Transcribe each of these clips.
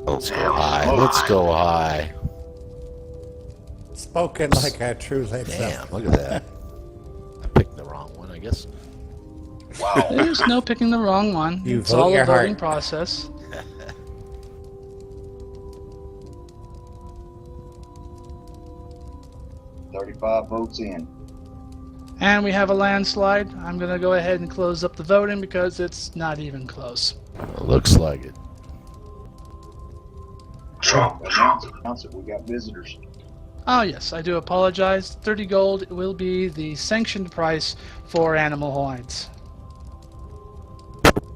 Let's go high. Let's go high. Spoken like a true late Damn, look at that. I picked the wrong one, I guess. Wow. There's no picking the wrong one. You It's vote all a your voting heart. process. 35 votes in. And we have a landslide. I'm going to go ahead and close up the voting because it's not even close. Looks like it. Announce it. We got visitors. Oh, yes, I do apologize. 30 gold will be the sanctioned price for animal hides.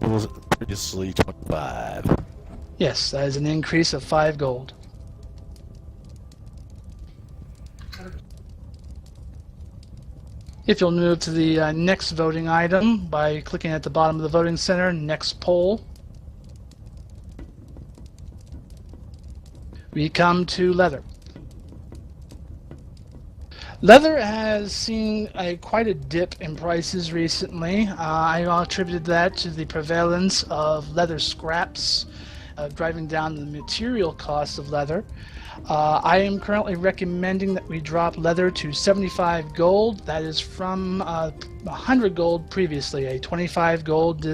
It was previously 25. Yes, that is an increase of 5 gold. If you'll move to the next voting item by clicking at the bottom of the voting center, next poll. We come to leather. Leather has seen quite a dip in prices recently. I attributed that to the prevalence of leather scraps, driving down the material costs of leather. I am currently recommending that we drop leather to 75 gold. That is from 100 gold previously, a 25 gold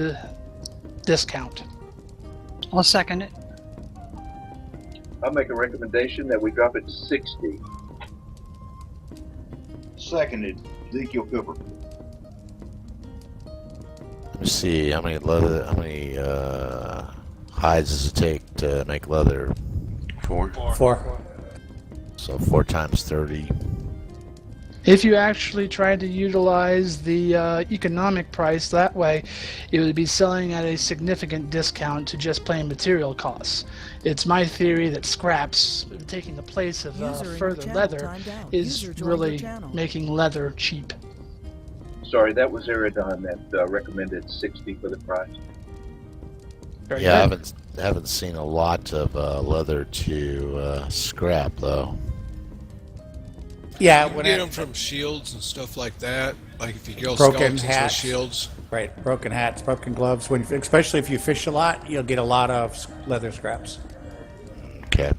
discount. I'll second it. I'll make a recommendation that we drop it to 60. Seconded, Ezekiel Cooper. Let me see how many hides does it take to make leather? 4. 4. So 4 times 30. If you actually tried to utilize the economic price that way, it would be selling at a significant discount to just plain material costs. It's my theory that scraps, taking the place of further leather, is really making leather cheap. Sorry, that was Eridon that recommended 60 for the price. Very Yeah, good. I haven't seen a lot of leather to scrap though. Yeah, You can when get them from shields and stuff like that. Like if you kill Broken skeletons hats. with shields. right, broken hats, broken gloves. When, especially if you fish a lot, you'll get a lot of leather scraps. Okay.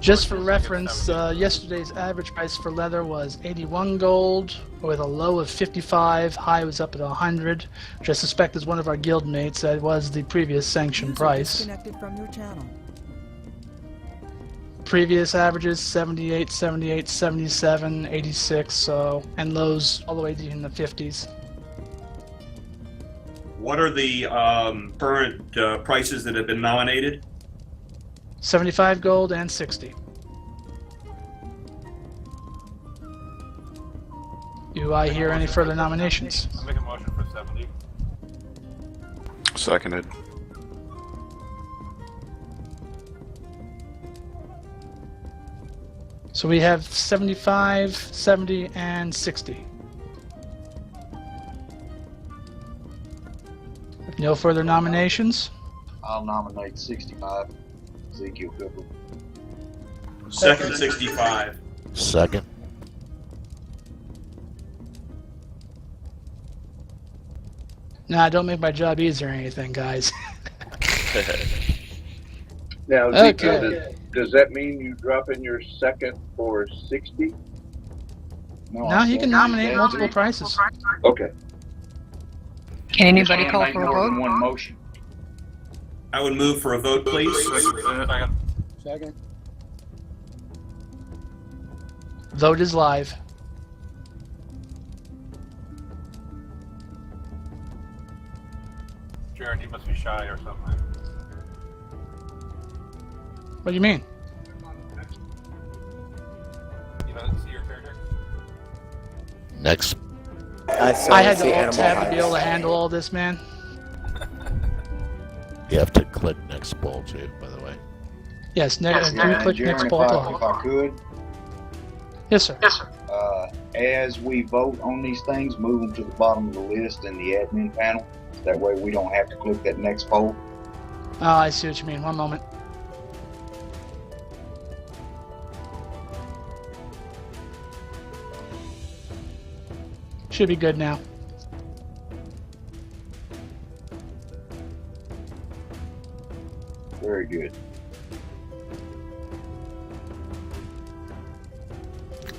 Just for reference, yesterday's average price for leather was 81 gold, with a low of 55. High was up at 100, which I suspect is one of our guild mates. That was the previous sanctioned price. Disconnected from your channel. Previous averages 78, 78, 77, 86, so, and lows all the way in the 50s. What are the current prices that have been nominated? 75 gold and 60. Do I hear any further nominations? I'll make a motion for 70. Seconded. So we have 75, 70, and 60. No further nominations? I'll nominate 65, Ezekiel Cooper. Second 65. Second. Nah, don't make my job easier or anything, guys. Now, Ezekiel, Okay. does that mean you drop in your second for 60? No, he can nominate multiple prices. Okay. Can anybody Can't call make for a more than vote? one motion. I would move for a vote, please. Second. Vote is live. Jared, you must be shy or something. What do you mean? You don't see your character? Next. I had to alt tab to be able to handle all this, man. You have to click next poll too, by the way. Yes, do And click Jaron, next if poll to I live. could, Yes, sir. as we vote on these things, move them to the bottom of the list in the admin panel. That way we don't have to click that next poll. Oh, I see what you mean. One moment. Should be good now. Very good.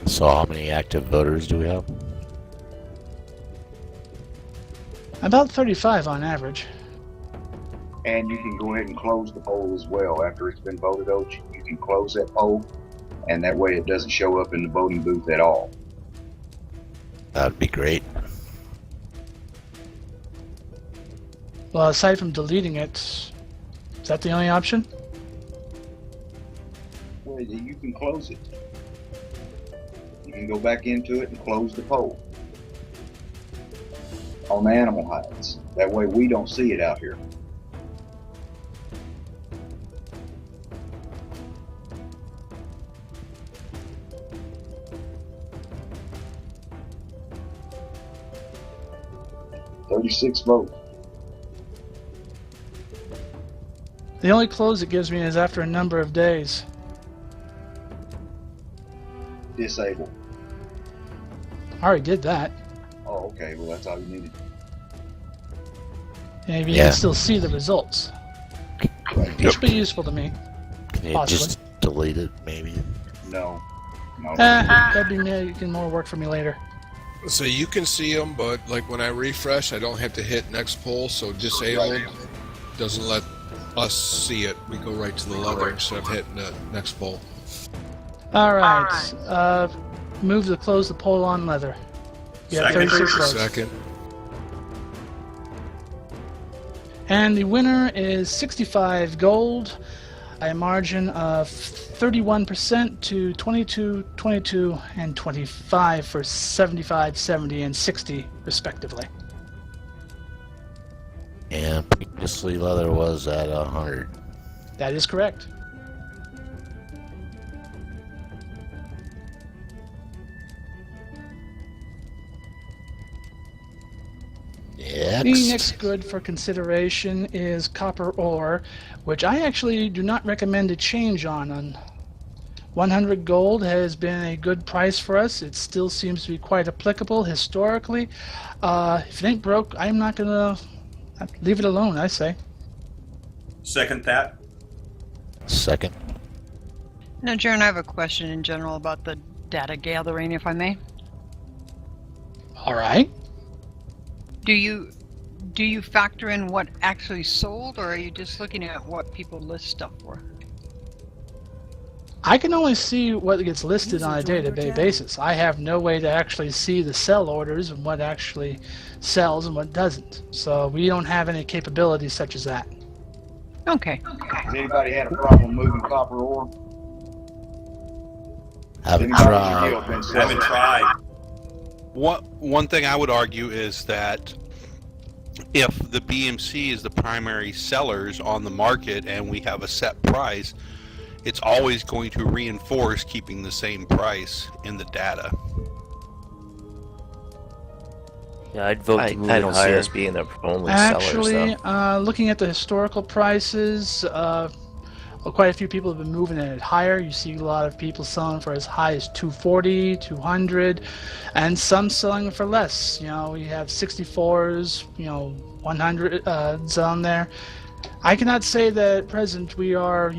So how many active voters do we have? About 35 on average. And you can go ahead and close the poll as well. After it's been voted out, you can close that poll, and that way it doesn't show up in the voting booth at all. That'd be great. Well, aside from deleting it, is that the only option? Well, you can close it. You can go back into it and close the poll on the animal hides. That way we don't see it out here. $36 votes. The only close it gives me is after a number of days. Disabled. I already did that. Oh, okay. Well, that's all you needed. Maybe you Yeah. can still see the results. Which would be useful to me. Can you Possibly. just delete it, maybe? No. No. That'd be making more work for me later. So you can see them, but like when I refresh, I don't have to hit next poll, so disabled doesn't let us see it. We go right to the leather instead of hitting the next poll. Alright, move to close the poll on leather. You have Second. 36 votes. Second. And the winner is 65 gold, a margin of 31% to 22, 22, and 25 for 75, 70, and 60, respectively. And previously leather was at 100. That is correct. Next. The next good for consideration is copper ore, which I actually do not recommend a change on. 100 gold has been a good price for us. It still seems to be quite applicable historically. If it ain't broke, I'm not going to leave it alone, I say. Second that. Second. Now, Jaron, I have a question in general about the data gathering, if I may. All right. Do you factor in what actually sold, or are you just looking at what people list stuff for? I can only see what gets listed on a day-to-day basis. I have no way to actually see the sell orders and what actually sells and what doesn't. So we don't have any capabilities such as that. Okay. Has anybody had a problem moving copper ore? Haven't Anybody in the tried. guild been selling? Haven't tried. One thing I would argue is that if the BMC is the primary sellers on the market and we have a set price, it's always going to reinforce keeping the same price in the data. Yeah, I'd vote I to move I it don't see higher. us being the only Actually, sellers, though. looking at the historical prices, quite a few people have been moving it higher. You see a lot of people selling for as high as 240, 200, and some selling for less. You know, we have 64s, 100s on there. I cannot say that at present we are,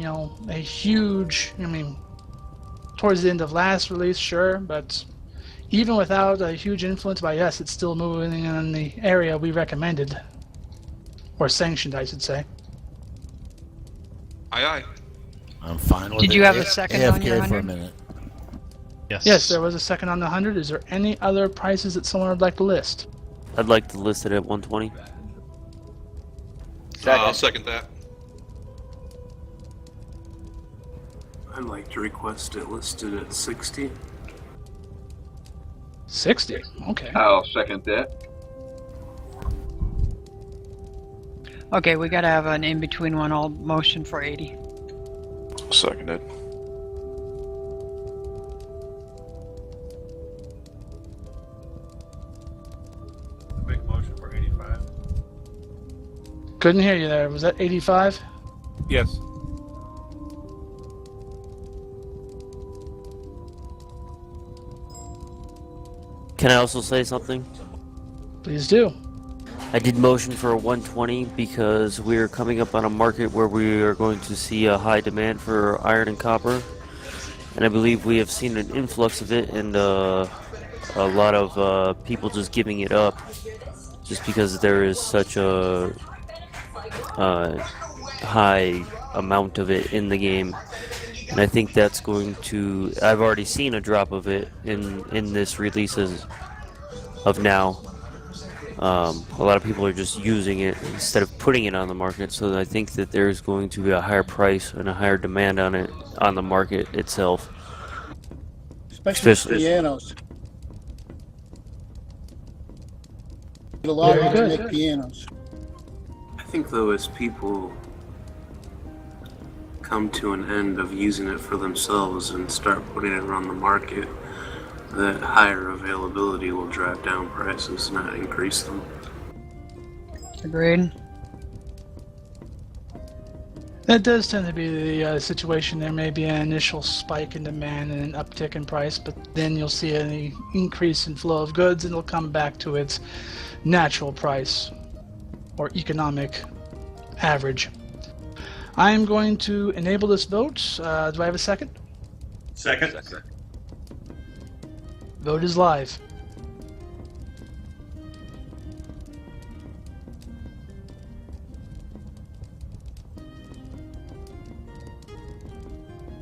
a huge, towards the end of last release, sure, but even without a huge influence by us, it's still moving in the area we recommended. Or sanctioned, I should say. Aye, aye. I'm fine with it. Did you have a second on your AFK for a 100? minute. Yes, there was a second on the 100. Is there any other prices that someone would like to list? I'd like to list it at 120. I'll second that. I'd like to request it listed at 60. 60? Okay. I'll second that. Okay, we gotta have an in-between one. I'll motion for 80. Seconded. Make motion for 85. Couldn't hear you there. Was that 85? Yes. Can I also say something? Please do. I did motion for a 120 because we're coming up on a market where we are going to see a high demand for iron and copper, and I believe we have seen an influx of it and a lot of people just giving it up just because there is such a high amount of it in the game. And I think that's going to... I've already seen a drop of it in this release of now. A lot of people are just using it instead of putting it on the market, so I think that there's going to be a higher price and a higher demand on it on the market itself. Especially pianos. A lot of Very make good. pianos. I think though, as people come to an end of using it for themselves and start putting it around the market, that higher availability will drive down prices, not increase them. Agreed. That does tend to be the situation. There may be an initial spike in demand and an uptick in price, but then you'll see an increase in flow of goods and it'll come back to its natural price or economic average. I am going to enable this vote. Do I have a second? Second. Vote is live.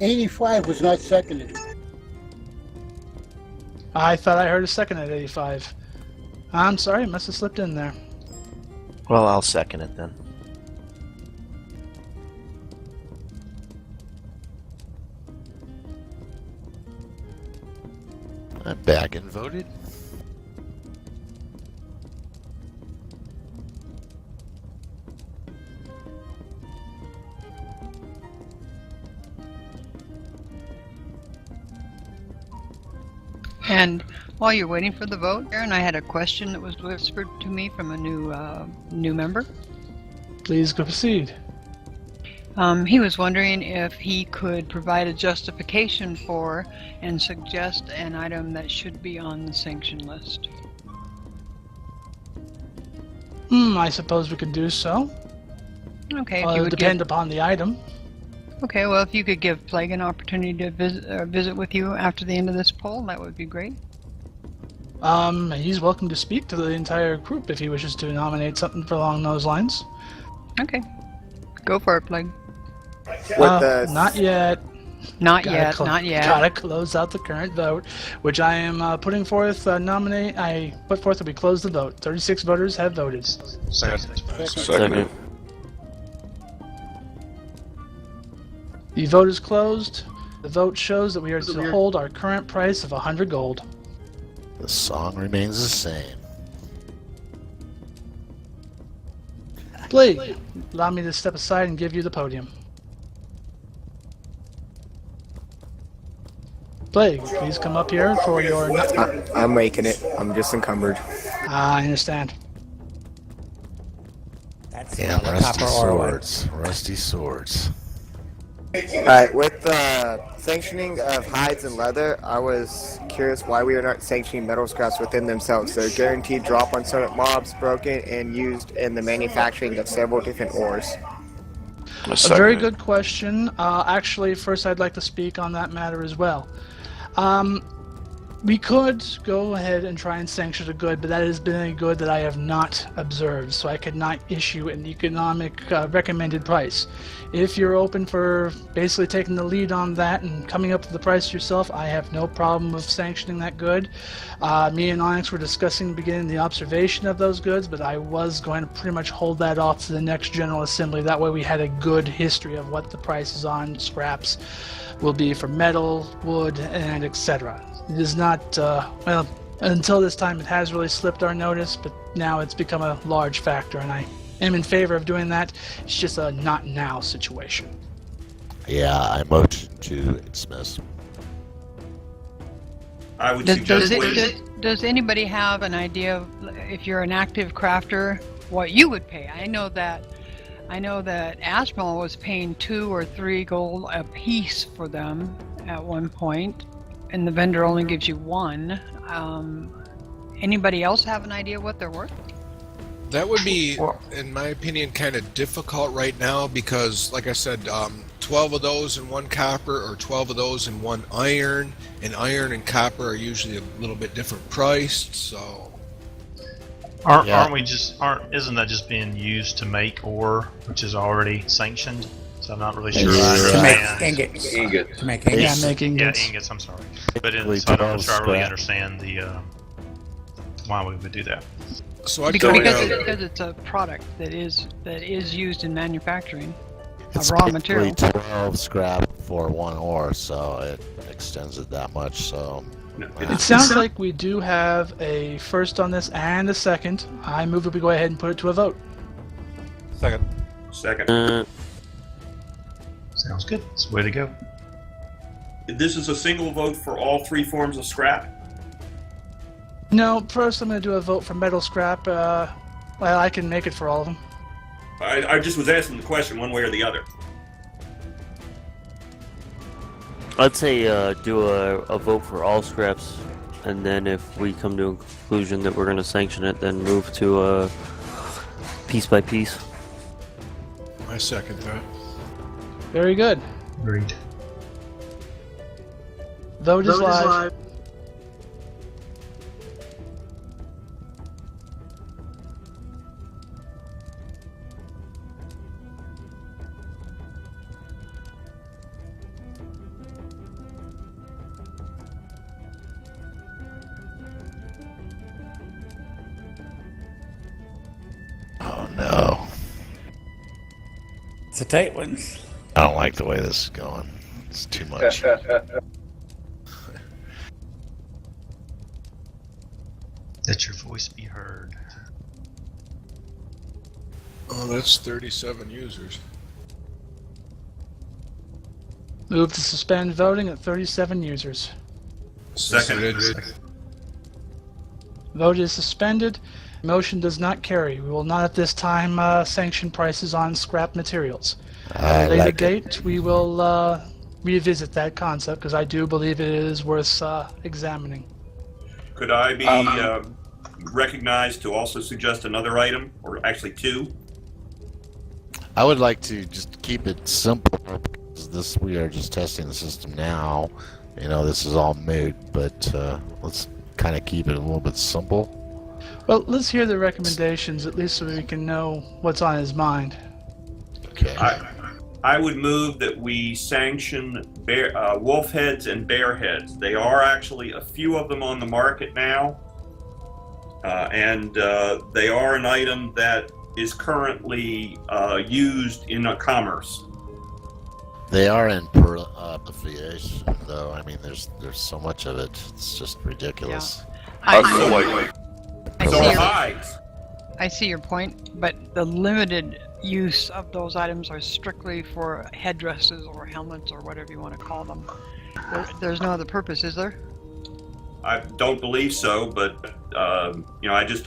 $85 was not seconded. I thought I heard a second at 85. I'm sorry, it must have slipped in there. Well, I'll second it then. I'm back and voted. And while you're waiting for the vote, Aaron, I had a question that was whispered to me from a new member. Please proceed. He was wondering if he could provide a justification for and suggest an item that should be on the sanction list. I suppose we could do so. Okay, if It you would would depend upon the item. Okay, well, if you could give Plague an opportunity to visit with you after the end of this poll, that would be great. He's welcome to speak to the entire group if he wishes to nominate something along those lines. Okay, go for it, Plague. Not yet. Not yet. Gotta close out the current vote, which I am putting forth. I put forth that we close the vote. 36 voters have voted. Second. The vote is closed. The vote shows that we are to hold our current price of 100 gold. The song remains the same. Plague, allow me to step aside and give you the podium. Plague, please come up here for your... I'm making it. I'm just encumbered. I understand. That's Yeah, the rusty copper ore. swords. Rusty swords. Alright, with the sanctioning of hides and leather, I was curious why we are not sanctioning metal scraps within themselves. They're guaranteed drop on certain mobs, broken, and used in the manufacturing of several different ores. A very good question. Actually, first I'd like to speak on that matter as well. We could go ahead and try and sanction a good, but that has been a good that I have not observed, so I could not issue an economic recommended price. If you're open for basically taking the lead on that and coming up with the price yourself, I have no problem with sanctioning that good. Me and Onyx were discussing beginning the observation of those goods, but I was going to pretty much hold that off to the next General Assembly. That way we had a good history of what the prices on scraps will be for metal, wood, and etc. It is not, well, until this time it has really slipped our notice, but now it's become a large factor, and I am in favor of doing that. It's just a not now situation. Yeah, I motion to dismiss. I would suggest Does anybody have an idea of, if you're an active crafter, what you would pay? I know that Ashmal was paying 2 or 3 gold a piece for them at one point, and the vendor only gives you 1. Anybody else have an idea what they're worth? That would be, in my opinion, kind of difficult right now because, like I said, 12 of those in one copper or 12 of those in one iron, and iron and copper are usually a little bit different priced, so... Isn't that just being used to make ore, which is already sanctioned? So I'm not really sure I To make understand. ingots. Ingots. To make ingots. Yeah, make ingots. Yeah, ingots, I'm sorry. But so I'm not sure I really understand the why we would do that. So I'd because, go because it's a product that is used in manufacturing It's of raw basically material. 12 scrap for one ore, so it extends it that much. So It sounds like we do have a first on this and a second. I move that we go ahead and put it to a vote. Second. Sounds good. It's the way to go. This is a single vote for all three forms of scrap. No, first I'm going to do a vote for metal scrap. Well, I can make it for all of them. I just was asking the question one way or the other. I'd say do a vote for all scraps, and then if we come to a conclusion that we're going to sanction it, then move to piece by piece. I second that. Very good. Agreed. Vote is live. Oh no. It's a tight one. I don't like the way this is going. It's too much. Let your voice be heard. Oh, that's 37 users. Move to suspend voting at 37 users. Second. Vote is suspended. Motion does not carry. We will not at this time sanction prices on scrap materials. At a later date, we will revisit that concept because I do believe it is worth examining. Could I be recognized to also suggest another item, or actually two? I would like to just keep it simple because we are just testing the system now. You know, this is all moot, but let's kind of keep it a little bit simple. Well, let's hear the recommendations, at least so we can know what's on his mind. Okay. I would move that we sanction wolf heads and bear heads. They are actually a few of them on the market now, and they are an item that is currently used in commerce. They are in proliferation, though. I mean, there's so much of it. It's just ridiculous. I I see your point, but the limited use of those items are strictly for headdresses or helmets or whatever you want to call them. There's no other purpose, is there? I don't believe so, but I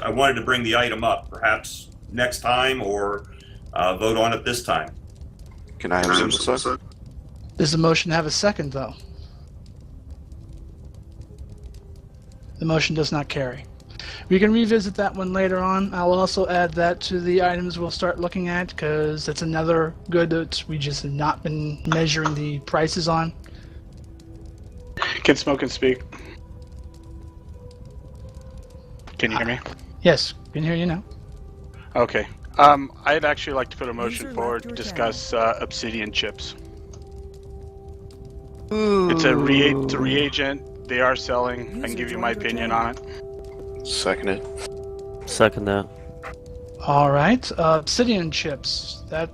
wanted to bring the item up, perhaps next time or vote on it this time. Can I have some second? Does the motion have a second, though? The motion does not carry. We can revisit that one later on. I'll also add that to the items we'll start looking at because it's another good that we just have not been measuring the prices on. Can Smoke and speak? Can you hear me? Yes, can hear you now. Okay. I'd actually like to put a motion forward to discuss obsidian chips. Ooh. It's a reagent. They are selling. I can give you my opinion on it. Second it. Second that. All right. Obsidian chips. That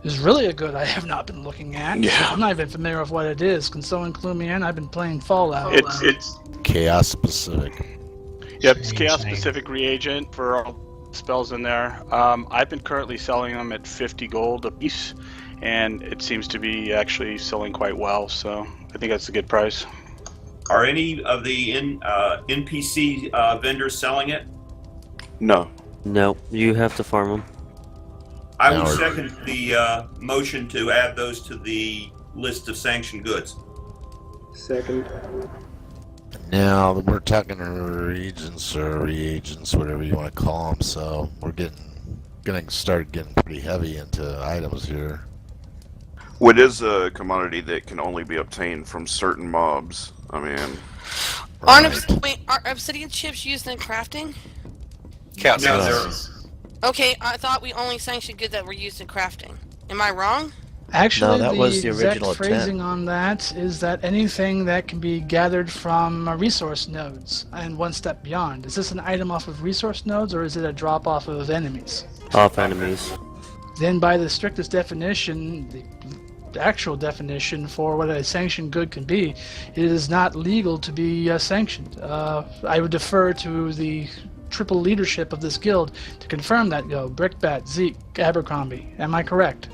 is really a good I have not been looking at. Yeah. I'm not even familiar with what it is. Can someone clue me in? I've been playing Fallout. It's Chaos specific. Yep, it's chaos specific reagent for all spells in there. I've been currently selling them at 50 gold a piece, and it seems to be actually selling quite well, so I think that's a good price. Are any of the NPC vendors selling it? No. No, you have to farm them. I would second the motion to add those to the list of sanctioned goods. Second. Now we're talking reagents or reagents, whatever you want to call them. So we're gonna start getting pretty heavy into items here. What is a commodity that can only be obtained from certain mobs? I mean, Are obsidian chips used in crafting? Okay, I thought we only sanctioned goods that were used in crafting. Am I wrong? Actually, No, that was the exact original phrasing intent. on that is that anything that can be gathered from resource nodes and one step beyond. Is this an item off of resource nodes or is it a drop off of enemies? Off enemies. Then by the strictest definition, the actual definition for what a sanctioned good can be, it is not legal to be sanctioned. I would defer to the triple leadership of this guild to confirm that. Brickbat, Zeke, Abercrombie. Am I correct?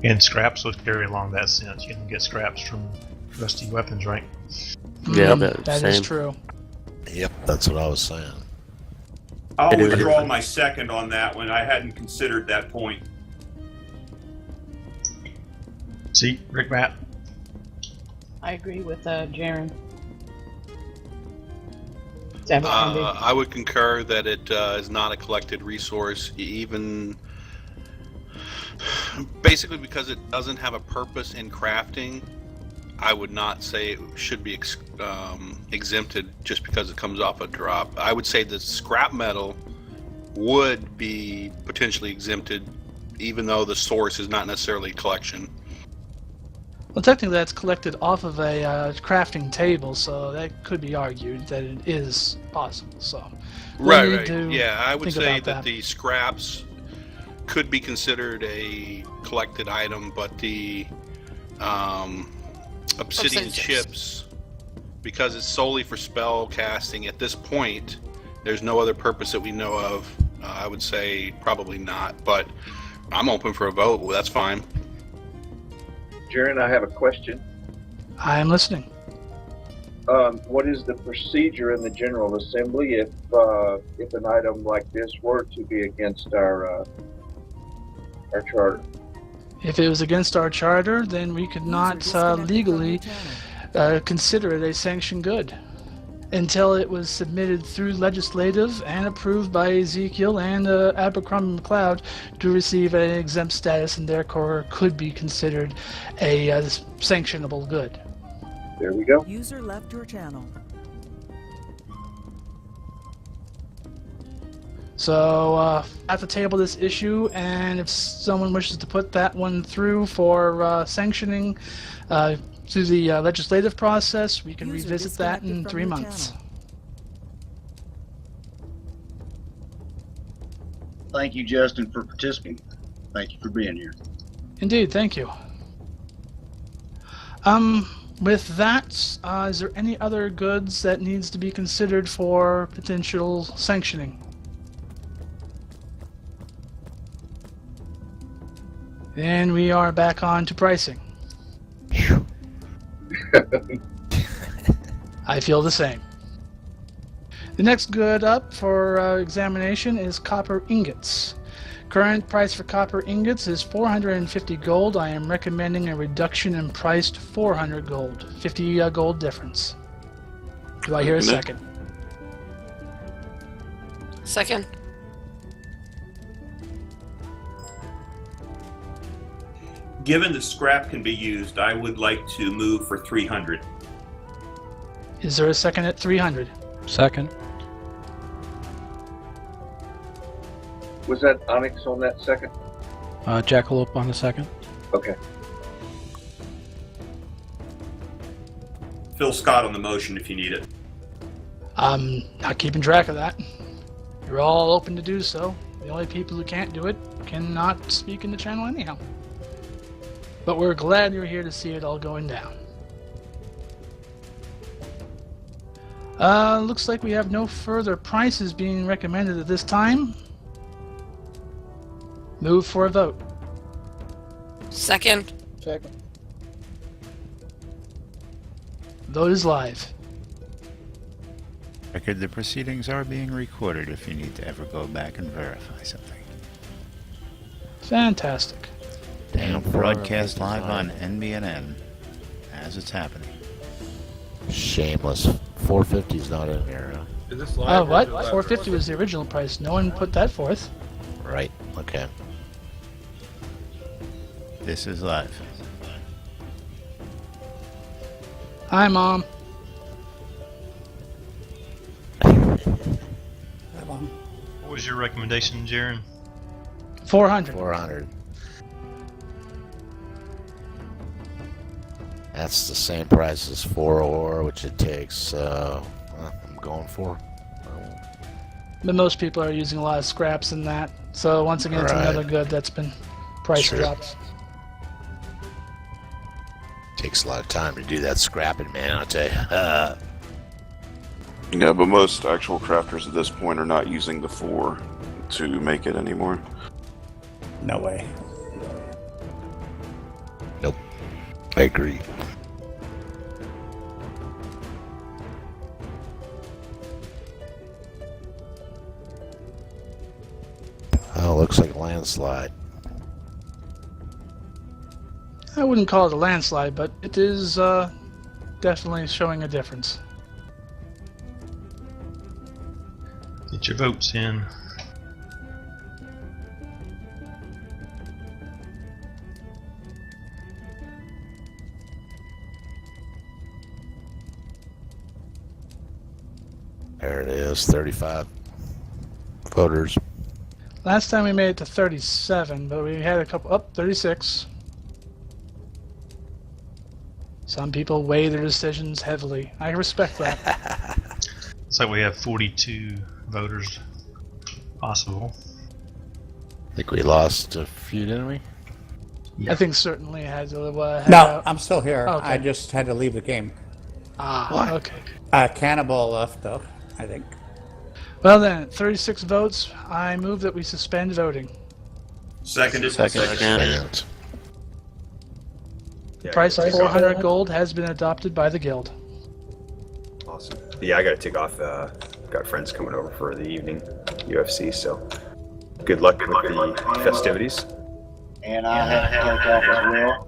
And scraps would carry along that sense. You can get scraps from rusty weapons, right? Yeah, that is true. Yep, that's what I was saying. I'll withdraw my second on that one. I hadn't considered that point. See, Brickbat. I agree with Jaren. I would concur that it is not a collected resource, even basically because it doesn't have a purpose in crafting. I would not say it should be exempted just because it comes off a drop. I would say the scrap metal would be potentially exempted, even though the source is not necessarily a collection. Well, technically that's collected off of a crafting table, so that could be argued that it is possible. So, Right. Yeah, I would say that the scraps could be considered a collected item, but the obsidian chips, because it's solely for spell casting at this point, there's no other purpose that we know of. I would say probably not, but I'm open for a vote. Well, that's fine. Jaren, I have a question. I am listening. What is the procedure in the General Assembly if an item like this were to be against our charter? If it was against our charter, then we could not legally consider it a sanctioned good until it was submitted through legislative and approved by Ezekiel and Abercrombie McLeod to receive an exempt status, and therefore could be considered a sanctionable good. There we go. User left your channel. So I have to table this issue, and if someone wishes to put that one through for sanctioning through the legislative process, we can revisit that in 3 months. Thank you, Justin, for participating. Thank you for being here. Indeed, thank you. With that, is there any other goods that needs to be considered for potential sanctioning? And we are back on to pricing. I feel the same. The next good up for examination is copper ingots. Current price for copper ingots is 450 gold. I am recommending a reduction in price to 400 gold. 50 gold difference. Do I hear a second? Second. Given the scrap can be used, I would like to move for 300. Is there a second at 300? Second. Was that Onyx on that second? Jackalope on the second. Okay. Phil Scott on the motion if you need it. I'm not keeping track of that. You're all open to do so. The only people who can't do it cannot speak in the channel anyhow. But we're glad you're here to see it all going down. Looks like we have no further prices being recommended at this time. Move for a vote. Second. Second. Vote is live. Record, the proceedings are being recorded if you need to ever go back and verify something. Fantastic. And broadcast live on NBNN as it's happening. Shameless. 450 is not in here. Huh? Is this Oh, live? what? 450 was the original price. No one put that forth. Right. Okay. This is live. Hi, Mom. What was your recommendation, Jaron? 400. 400. That's the same price as 4 ore, which it takes. I'm going for. But most people are using a lot of scraps in that. So once again, it's Right. another good that's been price Sure. dropped. Takes a lot of time to do that scrapping, man. I'll tell you. Yeah, but most actual crafters at this point are not using the 4 to make it anymore. No way. Nope. I agree. Oh, looks like a landslide. I wouldn't call it a landslide, but it is definitely showing a difference. Get your votes in. There it is, 35 voters. Last time we made it to 37, but we had a couple up 36. Some people weigh their decisions heavily. I respect that. So we have 42 voters possible. I think we lost a few, didn't we? I think certainly had to head No, out. I'm still here. Okay. I just had to leave the game. Ah, okay. Cannibal left, though, I think. Well then, 36 votes. I move that we suspend voting. Seconded. Second. The price of 400 gold has been adopted by the guild. Awesome. Yeah, I gotta take off. Got friends coming over for the evening UFC, so good luck with the festivities. And I have to take off as well.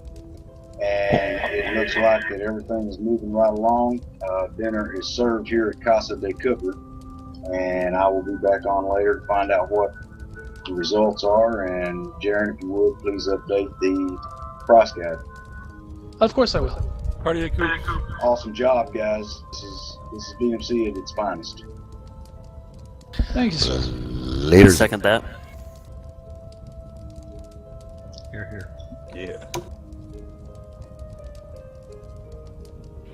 And it looks like that everything is moving right along. Dinner is served here at Casa de Cooper. And I will be back on later to find out what the results are. And Jaron, if you would, please update the price guide. Of course I will. Cardiac Coop. Awesome job, guys. This is BMC at its finest. Thank you, sir. Later. Second that. Here. Yeah.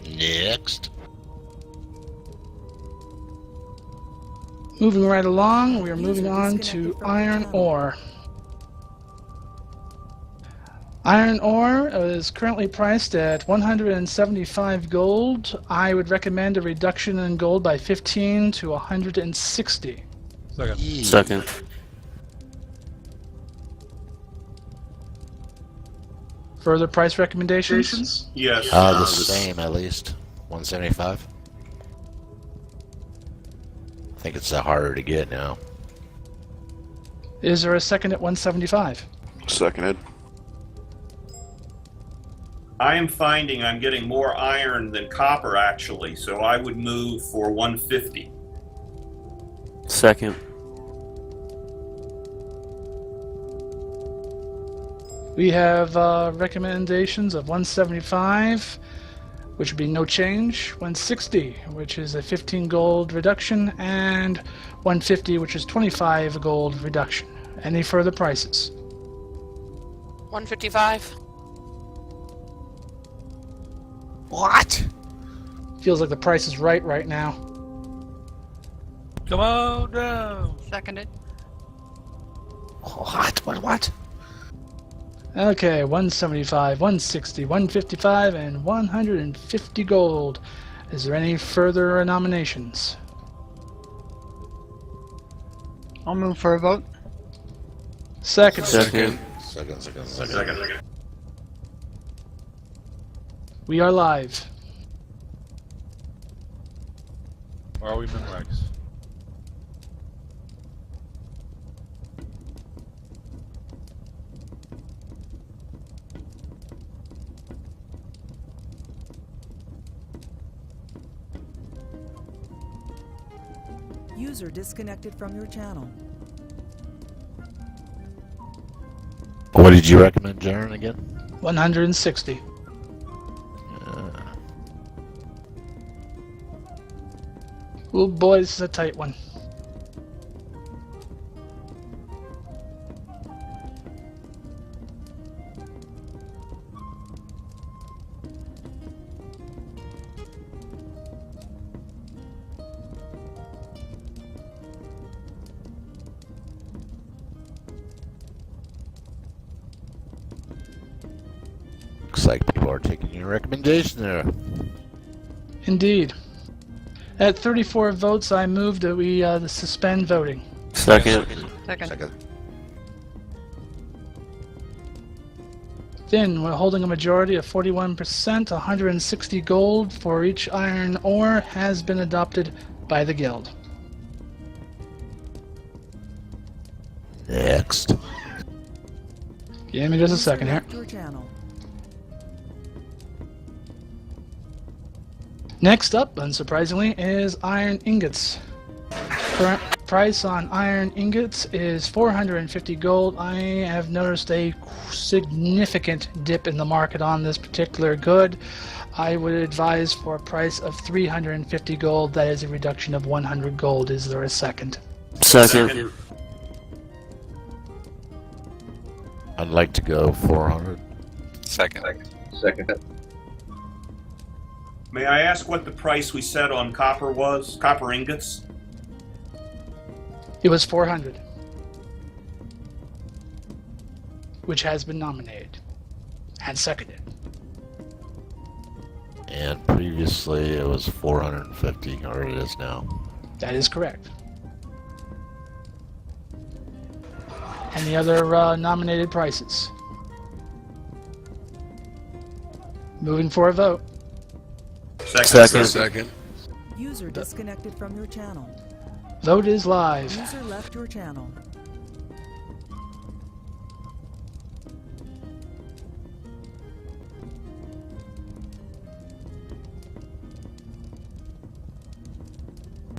Next. Moving right along, we are moving on to iron ore. Iron ore is currently priced at 175 gold. I would recommend a reduction in gold by 15 to 160. Second. Further price recommendations? Yes. The same, at least. 175. I think it's harder to get now. Is there a second at 175? Seconded. I am finding I'm getting more iron than copper, actually, so I would move for 150. Second. We have recommendations of 175, which would be no change, 160, which is a 15 gold reduction, and 150, which is 25 gold reduction. Any further prices? 155. What? Feels like the price is right now. Come on down. Seconded. What? Okay, 175, 160, 155, and 150 gold. Is there any further nominations? I'll move for a vote. Second. Second. We are live. Or are we Minrex? User disconnected from your channel. What did you recommend, Jaren, again? 160. Oh boy, this is a tight one. Looks like people are taking your recommendation there. Indeed. At 34 votes, I move that we suspend voting. Second. Second. Then we're holding a majority of 41%, 160 gold for each iron ore has been adopted by the guild. Next. Give me just a second here. Your channel. Next up, unsurprisingly, is iron ingots. Current price on iron ingots is 450 gold. I have noticed a significant dip in the market on this particular good. I would advise for a price of 350 gold. That is a reduction of 100 gold. Is there a second? Second. I'd like to go 400. Second. May I ask what the price we set on copper was? Copper ingots? It was 400, which has been nominated and seconded. And previously it was 450, or it is now. That is correct. And the other nominated prices. Moving for a vote. Second. User disconnected from your channel. Vote is live. User left your channel.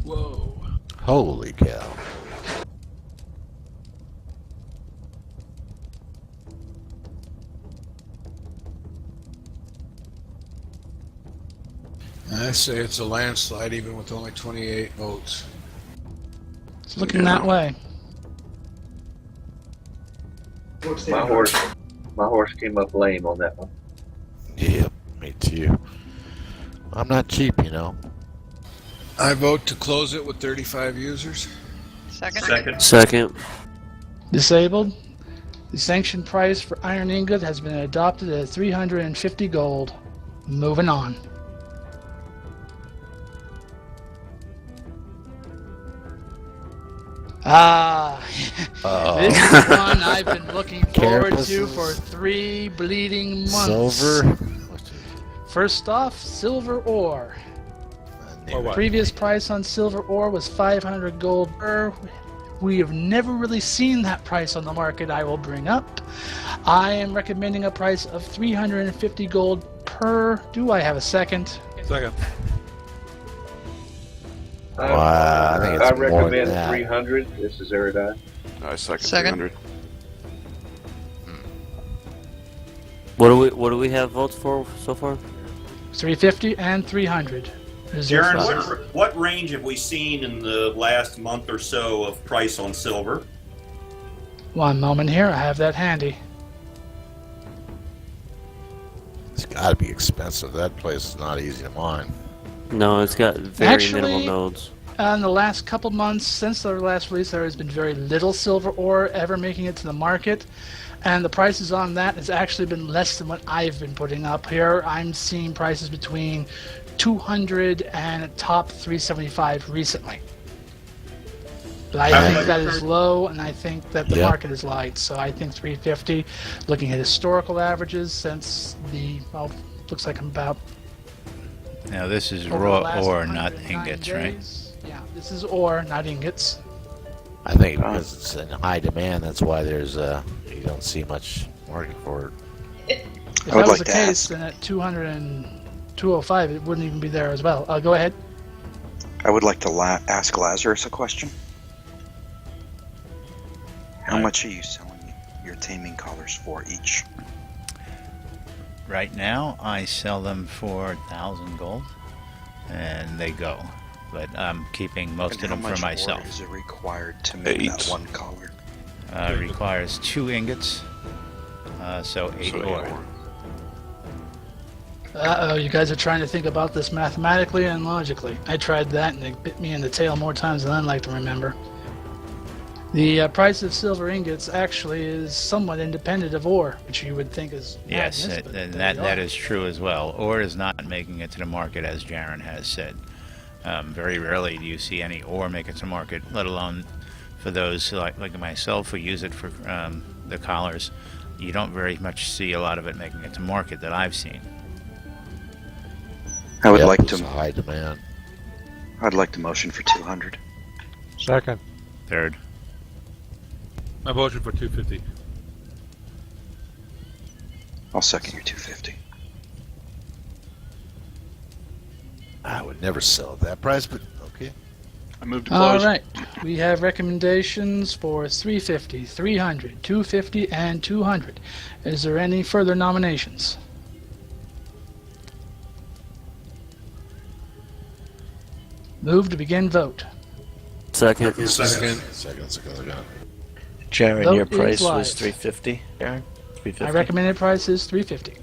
Whoa. Holy cow. I say it's a landslide even with only 28 votes. It's looking that way. My horse came up lame on that one. Yep, me too. I'm not cheap, you know. I vote to close it with 35 users. Second. Disabled. The sanctioned price for iron ingot has been adopted at 350 gold. Moving on. This is one I've been looking forward to for 3 bleeding months. Silver. First off, silver ore. Previous price on silver ore was 500 gold per. We have never really seen that price on the market. I will bring up. I am recommending a price of 350 gold per. Do I have a second? Second. Wow, I think it's I more than recommend that. 300. This is Eridai. I second Second. 300. What do we have votes for so far? 350 and 300. Reserve Jaren, price. what range have we seen in the last month or so of price on silver? One moment here. I have that handy. It's got to be expensive. That place is not easy to mine. No, it's got very Actually, minimal nodes. In the last couple months, since their last release, there has been very little silver ore ever making it to the market. And the prices on that has actually been less than what I've been putting up here. I'm seeing prices between 200 and a top 375 recently. But I think that is low, and I think that the market is light. So I think 350, looking at historical averages since the, well, looks like I'm about... Now this is over the raw last ore, not 109 ingots, right? days. Yeah, this is ore, not ingots. I think because it's in high demand, that's why there's you don't see much market for it. If that was the case, then at 200 and 205, it wouldn't even be there as well. Go ahead. I would like to ask Lazarus a question. How much are you selling your taming collars for each? Right now, I sell them for 1,000 gold, and they go. But I'm keeping most of them for myself. How much ore is it required to make that one collar? Requires 2 ingots, so 8 ore. Uh-oh, you guys are trying to think about this mathematically and logically. I tried that and it bit me in the tail more times than I'd like to remember. The price of silver ingots actually is somewhat independent of ore, which you would think is Yes, madness, but that is true as well. Ore is not making it to the market, as Jaren has said. Very rarely do you see any ore make it to market, let alone for those like myself who use it for the collars. You don't very much see a lot of it making it to market that I've seen. I would Yep, like it's to. a high demand. I'd like to motion for 200. Second. Third. My motion for 250. I'll second your 250. I would never sell at that price, but okay. I moved to All close. right, we have recommendations for 350, 300, 250, and 200. Is there any further nominations? Move to begin vote. Second. Second. Jaren, Vote your is price live. was 350. Jaren, 350. My recommended price is 350.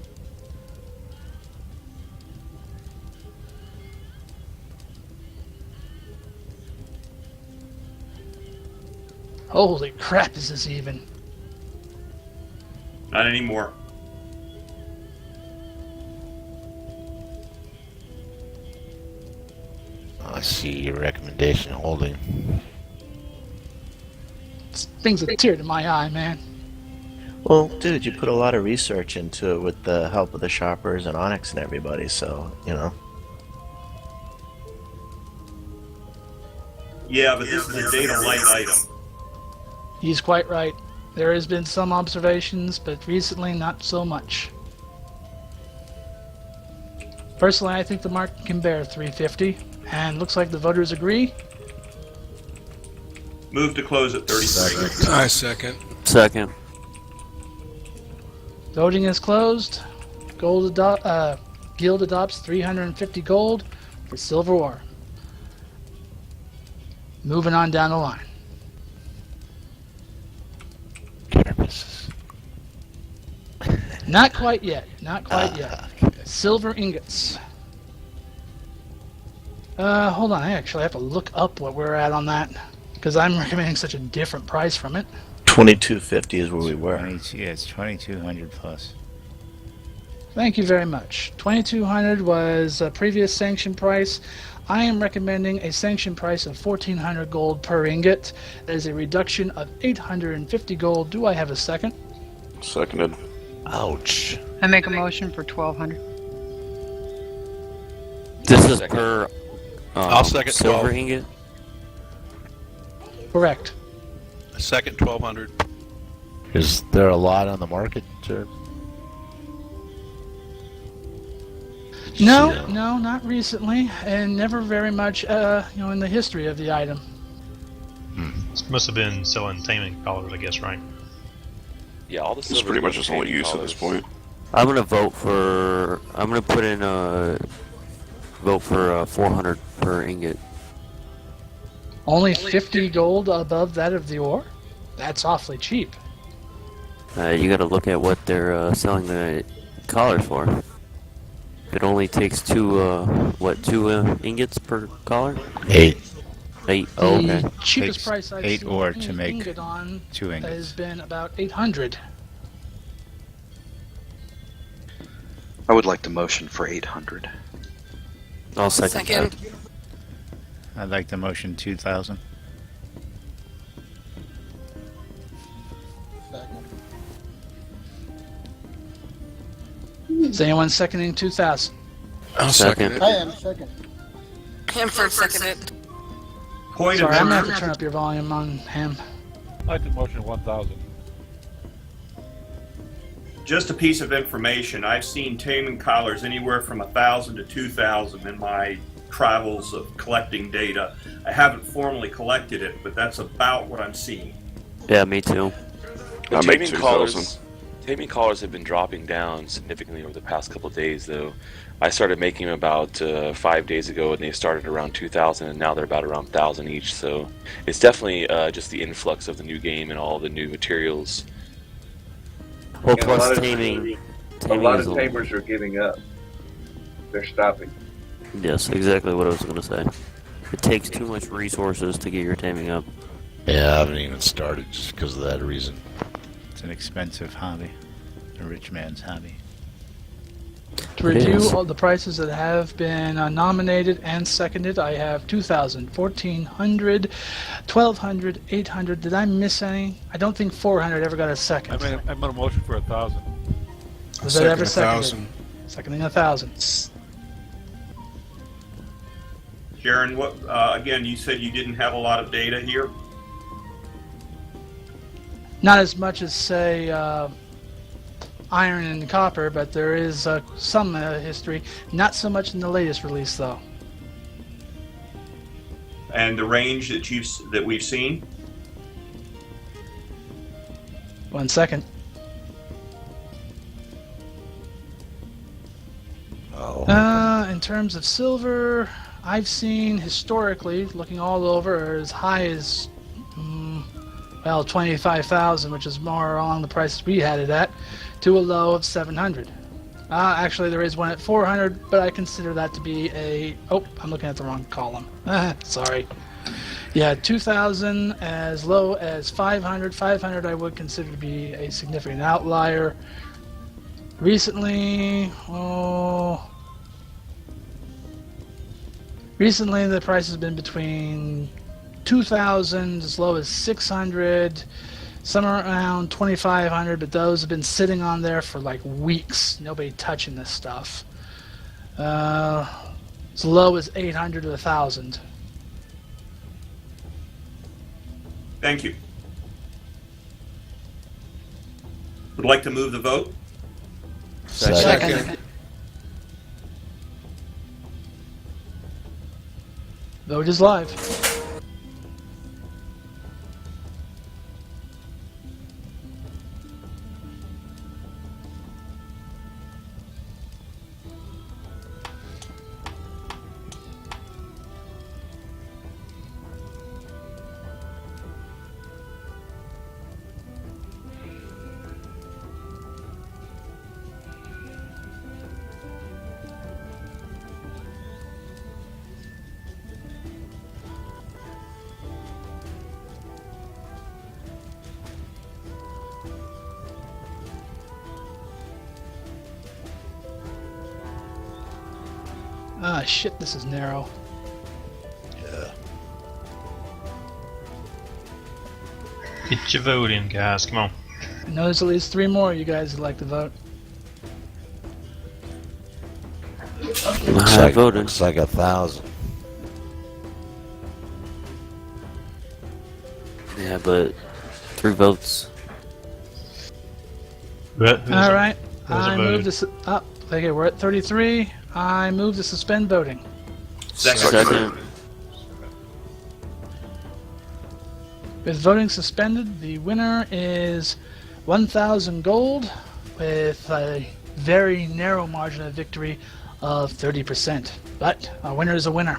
Holy crap, is this even? Not anymore. I see your recommendation holding. This brings a tear to my eye, man. Well, dude, you put a lot of research into it with the help of the shoppers and Onyx and everybody, so, you know. Yeah, but this is a data light item. He's quite right. There has been some observations, but recently not so much. Personally, I think the market can bear 350, and looks like the voters agree. Move to close at 33. I second. Second. Voting is closed. Guild adopts 350 gold for silver ore. Moving on down the line. Not quite yet. Not quite yet. Silver ingots. Hold on. I actually have to look up what we're at on that because I'm recommending such a different price from it. 2250 is where we were. Yeah, it's 2,200 plus. Thank you very much. 2,200 was a previous sanction price. I am recommending a sanction price of 1,400 gold per ingot. That is a reduction of 850 gold. Do I have a second? Seconded. Ouch. I make a motion for 1,200. This is per I'll second silver 12. ingot. Correct. Second 1,200. Is there a lot on the market, sir? No, no, not recently, and never very much, in the history of the item. This must have been selling taming collars, I guess, right? Yeah, all the It's silver pretty much gold its only taming use at this collars. point. I'm gonna vote for. I'm gonna put in a vote for 400 per ingot. Only 50 gold above that of the ore? That's awfully cheap. You gotta look at what they're selling the collars for. It only takes two ingots per collar? 8. 8. Oh, okay. The cheapest Takes price I've 8 seen ore any to make ingot on 2 ingots. has been about 800. I would like to motion for 800. I'll second that. I'd like the motion 2,000. Is anyone seconding 2,000? I'll second it. I am second. Hemford seconded. Point Sorry, of I'm gonna have order. to turn up your volume on him. I'd like to motion 1,000. Just a piece of information. I've seen taming collars anywhere from 1,000 to 2,000 in my travels of collecting data. I haven't formally collected it, but that's about what I'm seeing. Yeah, me too. I The make taming 2,000. taming collars have been dropping down significantly over the past couple of days, though. I started making them about 5 days ago, and they started around 2,000, and now they're about around 1,000 each. So it's definitely just the influx of the new game and all the new materials. Well, And plus a taming. lot is of tamers are giving up. They're stopping. Yes, exactly what I was going to say. It takes too much resources to get your taming up. Yeah, I haven't even started just because of that reason. It's an expensive hobby. A rich man's hobby. To review all the prices that have been nominated and seconded, I have 2,000, 1,400, 1,200, 800. Did I miss any? I don't think 400 ever got a second. I made a motion for 1,000. Was that ever Second seconded? Seconding 1,000. Sharon, what again? You said you didn't have a lot of data here. Not as much as, say, iron and copper, but there is some history. Not so much in the latest release, though. And the range that we've seen. 1 second. In terms of silver, I've seen historically, looking all over, as high as, well, 25,000, which is more along the prices we had it at, to a low of 700. Actually, there is one at 400, but I consider that to be a... Oh, I'm looking at the wrong column. Sorry. Yeah, 2,000 as low as 500. 500 I would consider to be a significant outlier. Recently, the price has been between 2,000 as low as 600, somewhere around 2,500, but those have been sitting on there for like weeks. Nobody touching this stuff. As low as 800 to 1,000. Thank you. Would like to move the vote. Second. Vote is live. Ah, shit, this is narrow. Yeah. Get your vote in, guys. Come on. I know there's at least 3 more of you guys would like to vote. I voted. Looks like 1,000. Yeah, but 3 votes. Alright, who's I move this up. Okay, we're at 33. I move to suspend voting. Second. With voting suspended, the winner is 1,000 gold with a very narrow margin of victory of 30%. But a winner is a winner.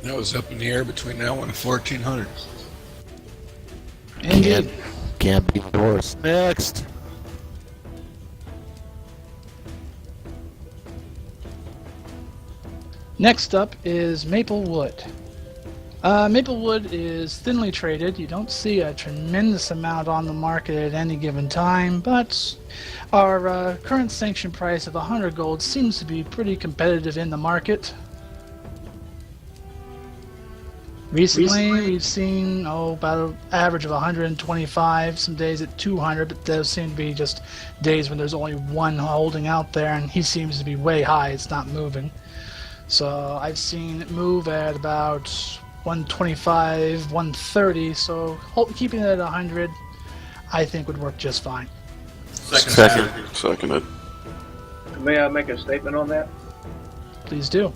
That was up in the air between that one and 1,400. Indeed. Can't be worse. Next. Next up is Maple Wood. Maple Wood is thinly traded. You don't see a tremendous amount on the market at any given time, but our current sanction price of 100 gold seems to be pretty competitive in the market. Recently, we've seen about an average of 125, some days at 200, but those seem to be just days when there's only one holding out there, and he seems to be way high. It's not moving. So I've seen it move at about 125, 130, so keeping it at 100 I think would work just fine. Seconded. May I make a statement on that? please do.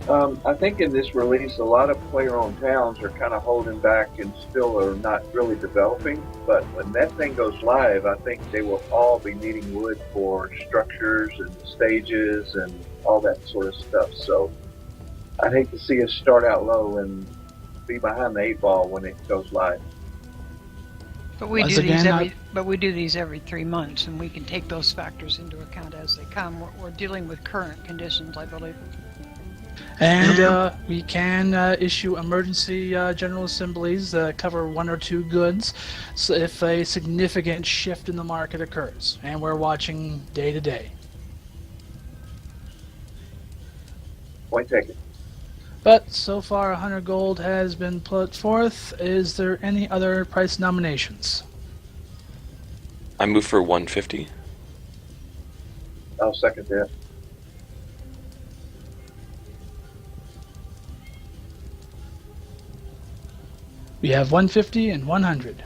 I think in this release, a lot of player-owned towns are kind of holding back and still are not really developing. But when that thing goes live, I think they will all be needing wood for structures and stages and all that sort of stuff. So I'd hate to see us start out low and be behind the 8 ball when it goes live. But we Once do these again, every 3 months, and we can take those factors into account as they come. We're dealing with current conditions, I believe. And we can issue emergency general assemblies that cover 1 or 2 goods so if a significant shift in the market occurs. And we're watching day to day. Point taken. But so far, 100 gold has been put forth. Is there any other price nominations? I move for 150. I'll second that. We have 150 and 100.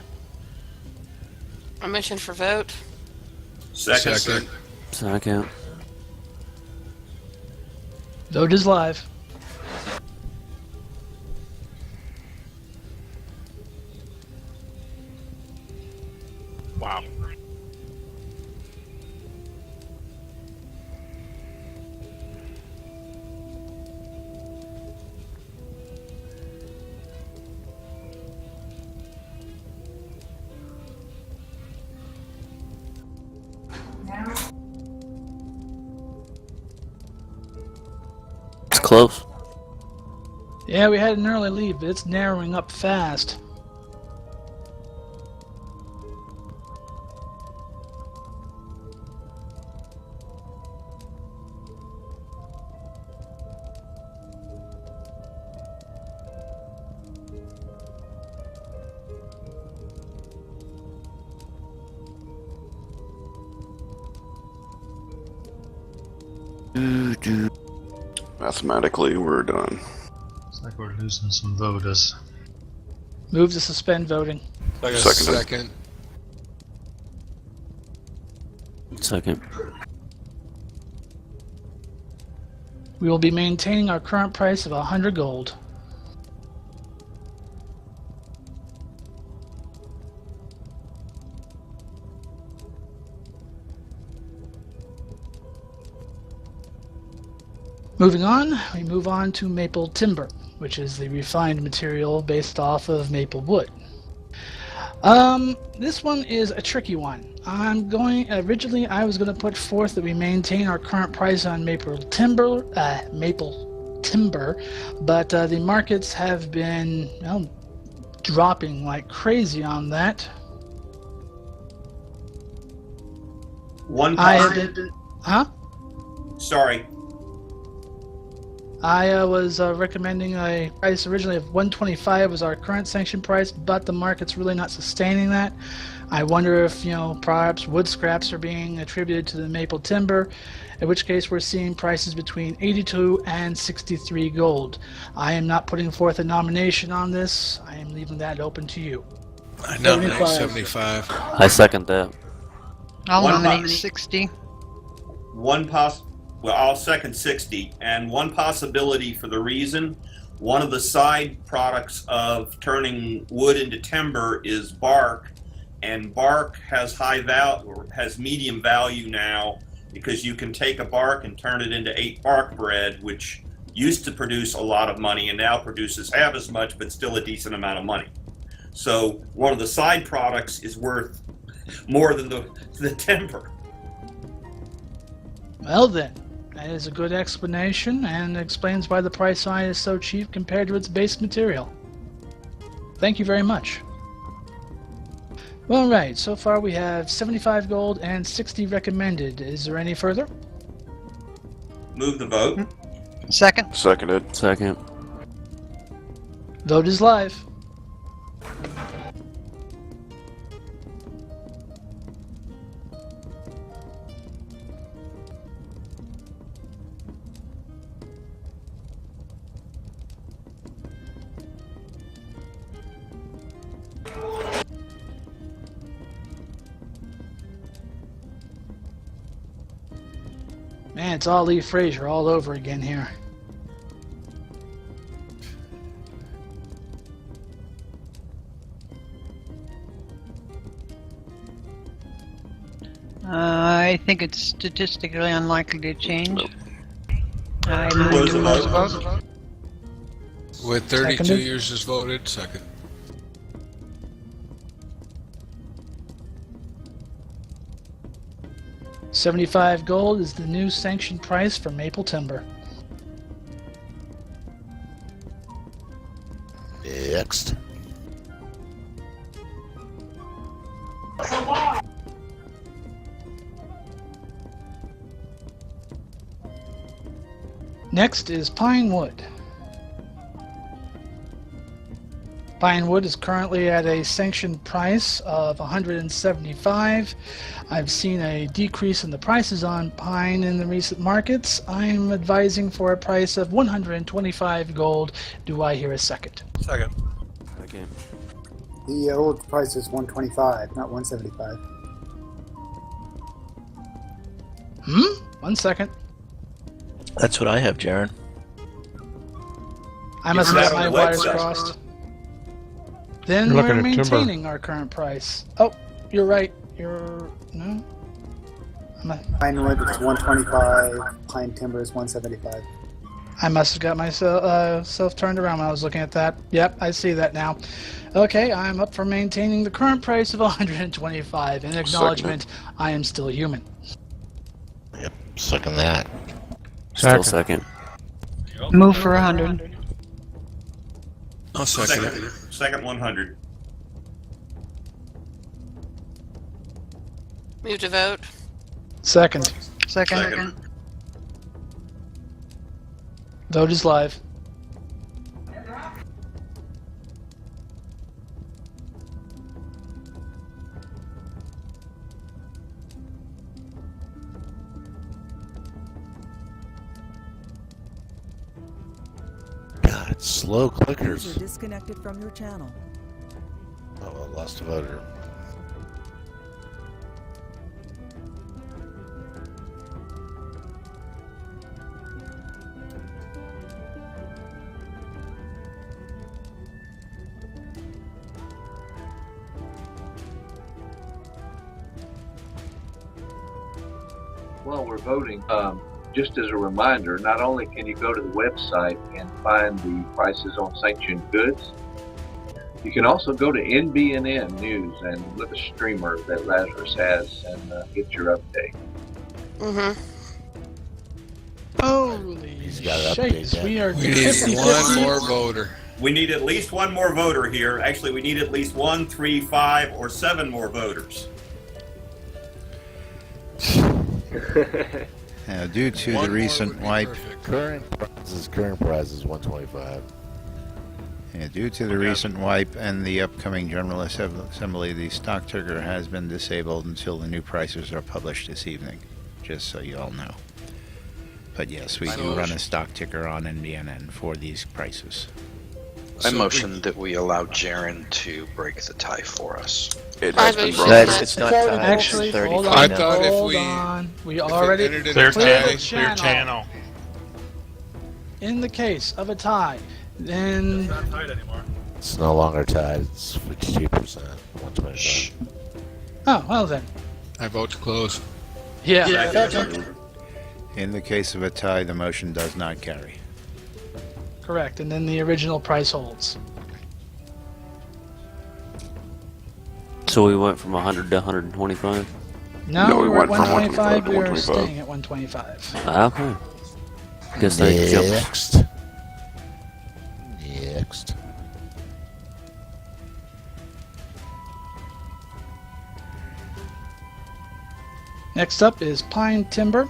A motion for vote. Second. Second. Vote is live. Wow. It's close. Yeah, we had an early lead, but it's narrowing up fast. Mathematically, we're done. Looks like we're losing some voters. Move to suspend voting. Second. Second. We will be maintaining our current price of 100 gold. Moving on, we move on to maple timber, which is the refined material based off of maple wood. This one is a tricky one. Originally I was going to put forth that we maintain our current price on maple timber, but the markets have been dropping like crazy on that. Sorry. I was recommending a price originally of 125 was our current sanction price, but the market's really not sustaining that. I wonder if, perhaps wood scraps are being attributed to the maple timber, in which case we're seeing prices between 82 and 63 gold. I am not putting forth a nomination on this. I am leaving that open to you. I nominate 75. I second that. I'll One nominate mo- 60. I'll second 60. And one possibility for the reason, one of the side products of turning wood into timber is bark, and bark has high value or has medium value now because you can take a bark and turn it into 8 bark bread, which used to produce a lot of money and now produces half as much but still a decent amount of money. So one of the side products is worth more than the timber. Well then, that is a good explanation and explains why the price sign is so cheap compared to its base material. Thank you very much. Well, right, so far we have 75 gold and 60 recommended. Is there any further? Move the vote. Second. Seconded. Second. Vote is live. Man, it's all Lee Frazier all over again here. I think it's statistically unlikely to change. I Close the move to vote. vote. With 32 Seconded. users voted, second. $75 gold is the new sanctioned price for maple timber. Next. Next is pine wood. Pine wood is currently at a sanctioned price of $175. I've seen a decrease in the prices on pine in the recent markets. I'm advising for a price of 125 gold. Do I hear a second? Second. Okay. The old price is 125, not 175. 1 second. That's what I have, Jaron. I must You're have got my on the wires website. crossed. Then You're we're looking at timber. maintaining our current price. Oh, you're right. No. Pine wood is 125, pine timber is 175. I must have got myself turned around when I was looking at that. Yep, I see that now. Okay, I'm up for maintaining the current price of 125. In acknowledgement, I am still human. Yep, second that. Still second. Move for 100. I'll second it. Second 100. Move to vote. Second. Second. Vote is live. God, slow User clickers. disconnected from your channel. Oh, I lost a voter. While we're voting, just as a reminder, not only can you go to the website and find the prices on sanctioned goods, you can also go to NBNN News and look at a streamer that Lazarus has and get your update. Mm-hmm. Holy gotta update shakes, that. we are We need 50-50. one more voter. We need at least one more voter here. Actually, we need at least 1, 3, 5, or 7 more voters. Due to One the more recent would be wipe, perfect. Current price is 125. due to the recent wipe and the upcoming General Assembly, the stock ticker has been disabled until the new prices are published this evening. Just so you all know. But yes, we do run a stock ticker on NBNN for these prices. I So motion that we allow Jaren to break the tie for us. It I has been vote broken. yes. It's not already tied. Actually, It's hold 35 on, I thought if hold we- on. We if it already ended in a Clear cleared tie, the clear channel. In the case of a tie, then Not tied anymore. It's no longer tied. It's 52%. 125. oh well then. I vote to close. Yeah. Second. In the case of a tie, the motion does not carry. Correct, and then the original price holds. So we went from 100 to 125? No, No, we we're at went from 125. 125 to We are 125. staying at 125. Okay. Guess they jumped. Next. Next. Next up is pine timber.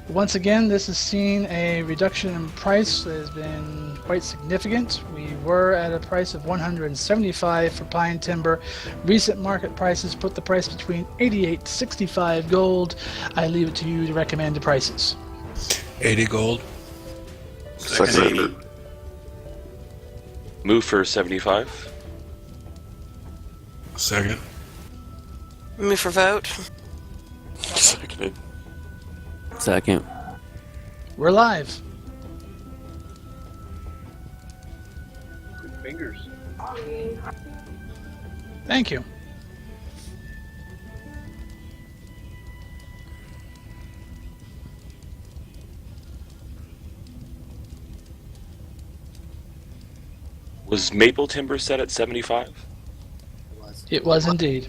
Once again, this has seen a reduction in price that has been quite significant. We were at a price of 175 for pine timber. Recent market prices put the price between 88 to 65 gold. I leave it to you to recommend the prices. 80 gold. Second 80. Move for 75. Second. Move for vote. Seconded. Second. We're live. Good fingers. Thank you. Was maple timber set at 75? It was indeed.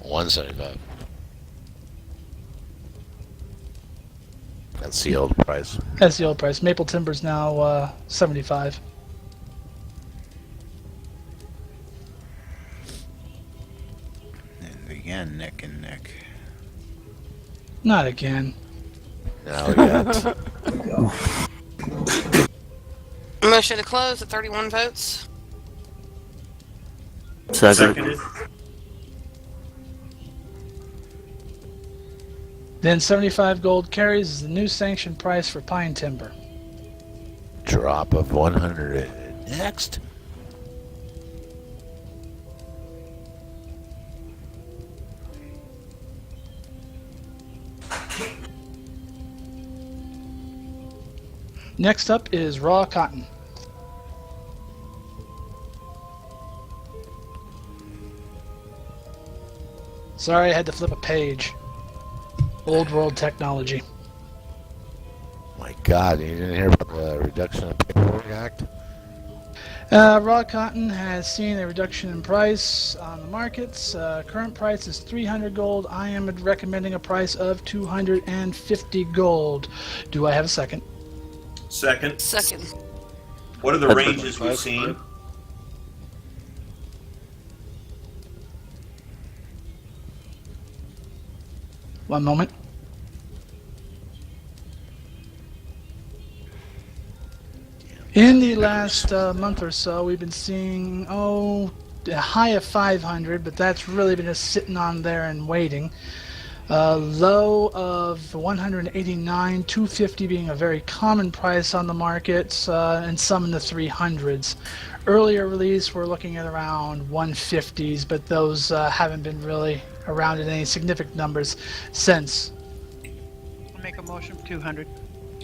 175. That's the old price. That's the old price. Maple timber's now 75. And again, neck and neck. Not again. Now we got Motion to close at 31 votes. Second. Then 75 gold carries is the new sanctioned price for pine timber. drop of 100. Next. Next up is raw cotton. Sorry, I had to flip a page. Old world technology. My God, you didn't hear about the Reduction of Paperwork Act? Raw cotton has seen a reduction in price on the markets. Current price is 300 gold. I am recommending a price of 250 gold. Do I have a second? Second. Second. What are the ranges we've seen? One moment. In the last month or so, we've been seeing, a high of 500, but that's really been just sitting on there and waiting. Low of 189, 250 being a very common price on the market, and some in the 300s. Earlier release, we're looking at around 150s, but those haven't been really around in any significant numbers since. I'll make a motion for 200.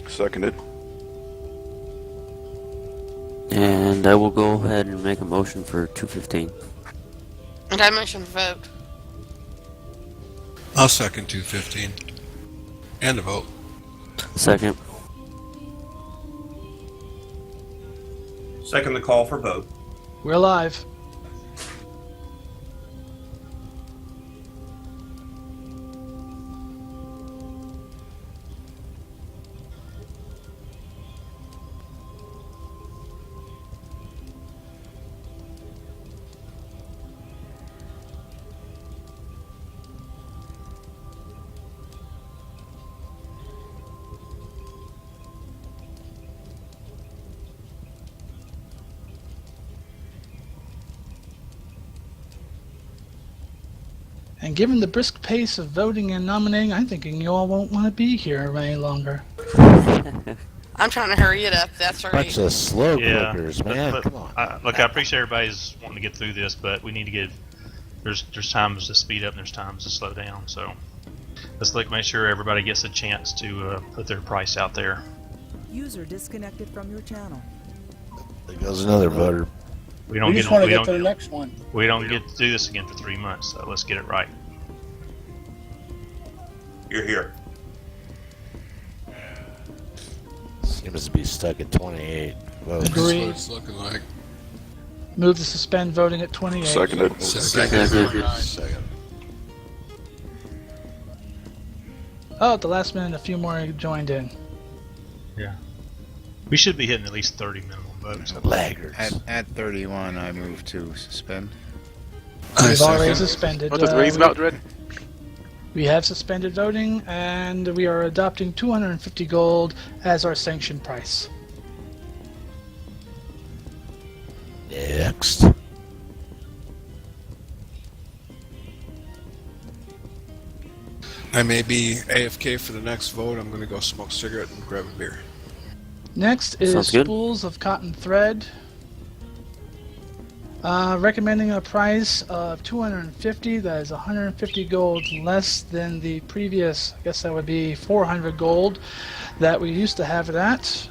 Seconded. And I will go ahead and make a motion for 215. And I motion to vote. I'll second 215. And a vote. Second. Second the call for vote. We're live. And given the brisk pace of voting and nominating, I'm thinking you all won't want to be here any longer. I'm trying to hurry it up. That's right. Bunch of slow Yeah, clickers, man. but Come on. look, I appreciate everybody's wanting to get through this, but we need to get. There's times to speed up and there's times to slow down. So let's make sure everybody gets a chance to put their price out there. User disconnected from your channel. There goes another voter. We don't We get. just want to we get don't, to the next one. we don't get to do this again for 3 months. So let's get it right. You're here. Seems to be stuck at 28 votes. Agree. That's what it's looking like. Move to suspend voting at 28. Seconded. Second. Oh, at the last minute, a few more joined in. Yeah. We should be hitting at least 30 minimum votes. Laggards. At 31, I move to suspend. We've already suspended. What does the reason out, Dread? We have suspended voting, and we are adopting 250 gold as our sanctioned price. Next. I may be AFK for the next vote. I'm going to go smoke a cigarette and grab a beer. Next is Sounds good. spools of cotton thread. Recommending a price of 250. That is 150 gold less than the previous, I guess that would be 400 gold that we used to have it at.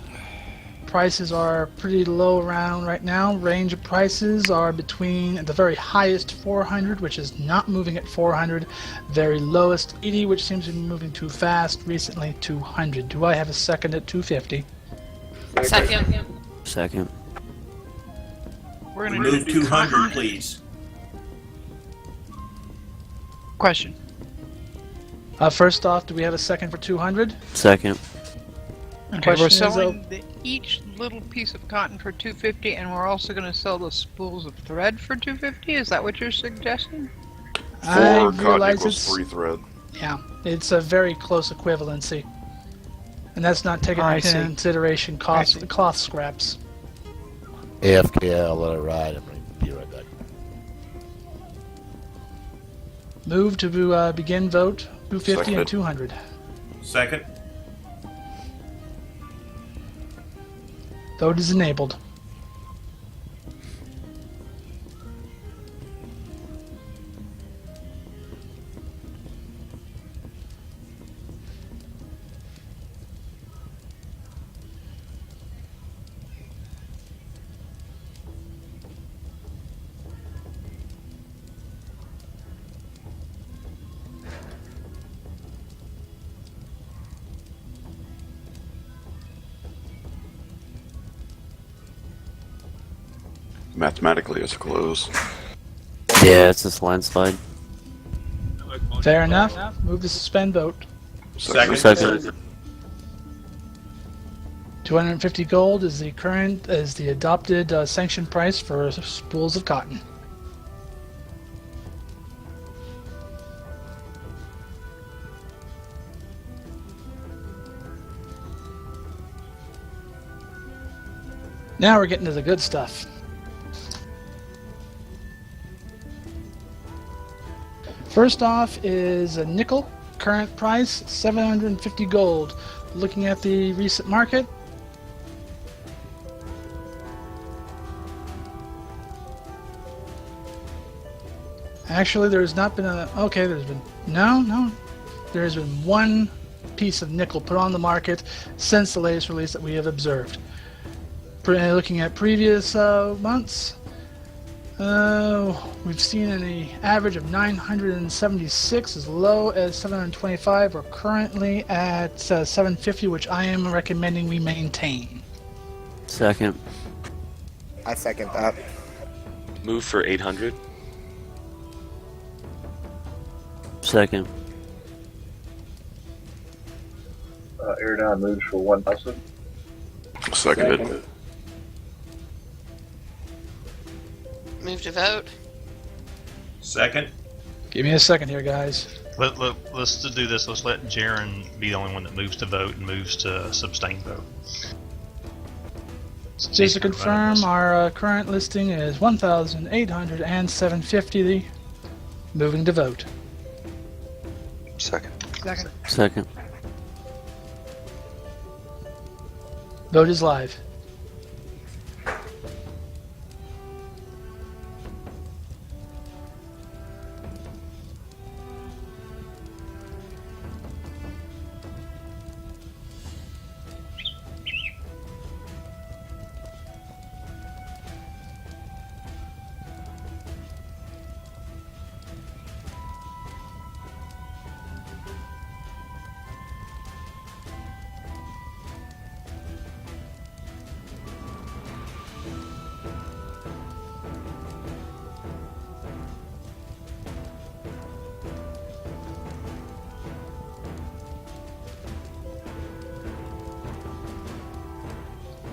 Prices are pretty low around right now. Range of prices are between the very highest 400, which is not moving at 400, very lowest 80, which seems to be moving too fast, recently 200. Do I have a second at 250? Second. Second. We're gonna Move do 200, please. Question. First off, do we have a second for 200? Second. Okay, Question we're is, selling each little piece of cotton for 250, and we're also going to sell the spools of thread for 250. Is that what you're suggesting? I 4 cotton realize equals it's 3 thread. yeah, it's a very close equivalency, and that's not taking I into see. consideration cost cloth scraps. AFK, I'll let it ride. I'm going to be right back. Move to begin vote 250 Seconded. and 200. Second. Vote is enabled. Mathematically, it's close. Yeah, it's this landslide. Fair enough. Move to suspend vote. Second. Second. 250 gold is the adopted sanction price for spools of cotton. Now we're getting to the good stuff. First off is a nickel, current price 750 gold. Looking at the recent market, actually there's not been a, okay, there's been, no, there's been one piece of nickel put on the market since the latest release that we have observed. Looking at previous months, we've seen an average of 976 as low as 725. We're currently at 750, which I am recommending we maintain. Second. I second that. Move for 800. Second. Aerodon moves for 1,000. Seconded. Move to vote. Second. Give me a second here, guys. Let's do this. Let's let Jaren be the only one that moves to vote and moves to abstain vote. Just to confirm, our current listing is 1,800 and 750. Moving to vote. Second. Second. Second. Vote is live.